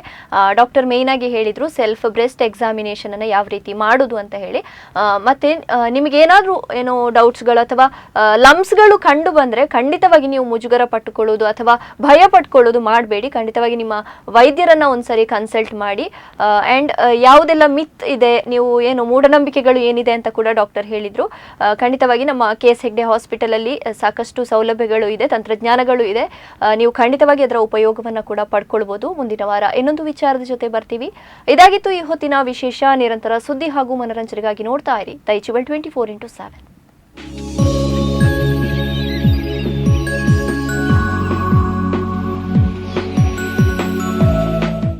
ಡಾಕ್ಟರ್ ಮೇಯ್ನಾಗಿ ಹೇಳಿದರು ಸೆಲ್ಫ್ ಬ್ರೆಸ್ಟ್ ಎಕ್ಸಾಮಿನೇಷನನ್ನು ಯಾವ ರೀತಿ ಮಾಡೋದು ಅಂತ ಹೇಳಿ. ಮತ್ತು ನಿಮಗೇನಾದರೂ ಏನೋ ಡೌಟ್ಸ್ಗಳು ಅಥವಾ ಲಮ್ಸ್ಗಳು ಕಂಡು ಬಂದರೆ ಖಂಡಿತವಾಗಿ ನೀವು ಮುಜುಗರ ಪಟ್ಟುಕೊಳ್ಳೋದು ಅಥವಾ ಭಯ ಪಟ್ಕೊಳ್ಳೋದು ಮಾಡಬೇಡಿ. ಖಂಡಿತವಾಗಿ ನಿಮ್ಮ ವೈದ್ಯರನ್ನು ಒಂದ್ಸರಿ ಕನ್ಸಲ್ಟ್ ಮಾಡಿ. ಆ್ಯಂಡ್ ಯಾವುದೆಲ್ಲ ಮಿತ್ ಇದೆ, ನೀವು ಏನು ಮೂಢನಂಬಿಕೆಗಳು ಏನಿದೆ ಅಂತ ಕೂಡ ಡಾಕ್ಟರ್ ಹೇಳಿದರು. ಖಂಡಿತವಾಗಿ ನಮ್ಮ KS ಹೆಗ್ಡೆ ಹಾಸ್ಪಿಟಲಲ್ಲಿ ಸಾಕಷ್ಟು ಸೌಲಭ್ಯಗಳು ಇದೆ, ತಂತ್ರಜ್ಞಾನಗಳು ಇದೆ. ನೀವು ಖಂಡಿತವಾಗಿ ಅದರ ಉಪಯೋಗವನ್ನು ಕೂಡ ಪಡ್ಕೊಳ್ಬೋದು. ಮುಂದಿನ ವಾರ ಇನ್ನೊಂದು ವಿಚಾರದ ಜೊತೆ ಬರ್ತೀವಿ. ಇದಾಗಿತ್ತು ಈ ಹೊತ್ತಿನ ವಿಶೇಷ. ನಿರಂತರ ಸುದ್ದಿ ಹಾಗೂ ಮನರಂಜನೆಗಾಗಿ ನೋಡ್ತಾ ಇರಿ ದೈಚಿಬಲ್ 24x7.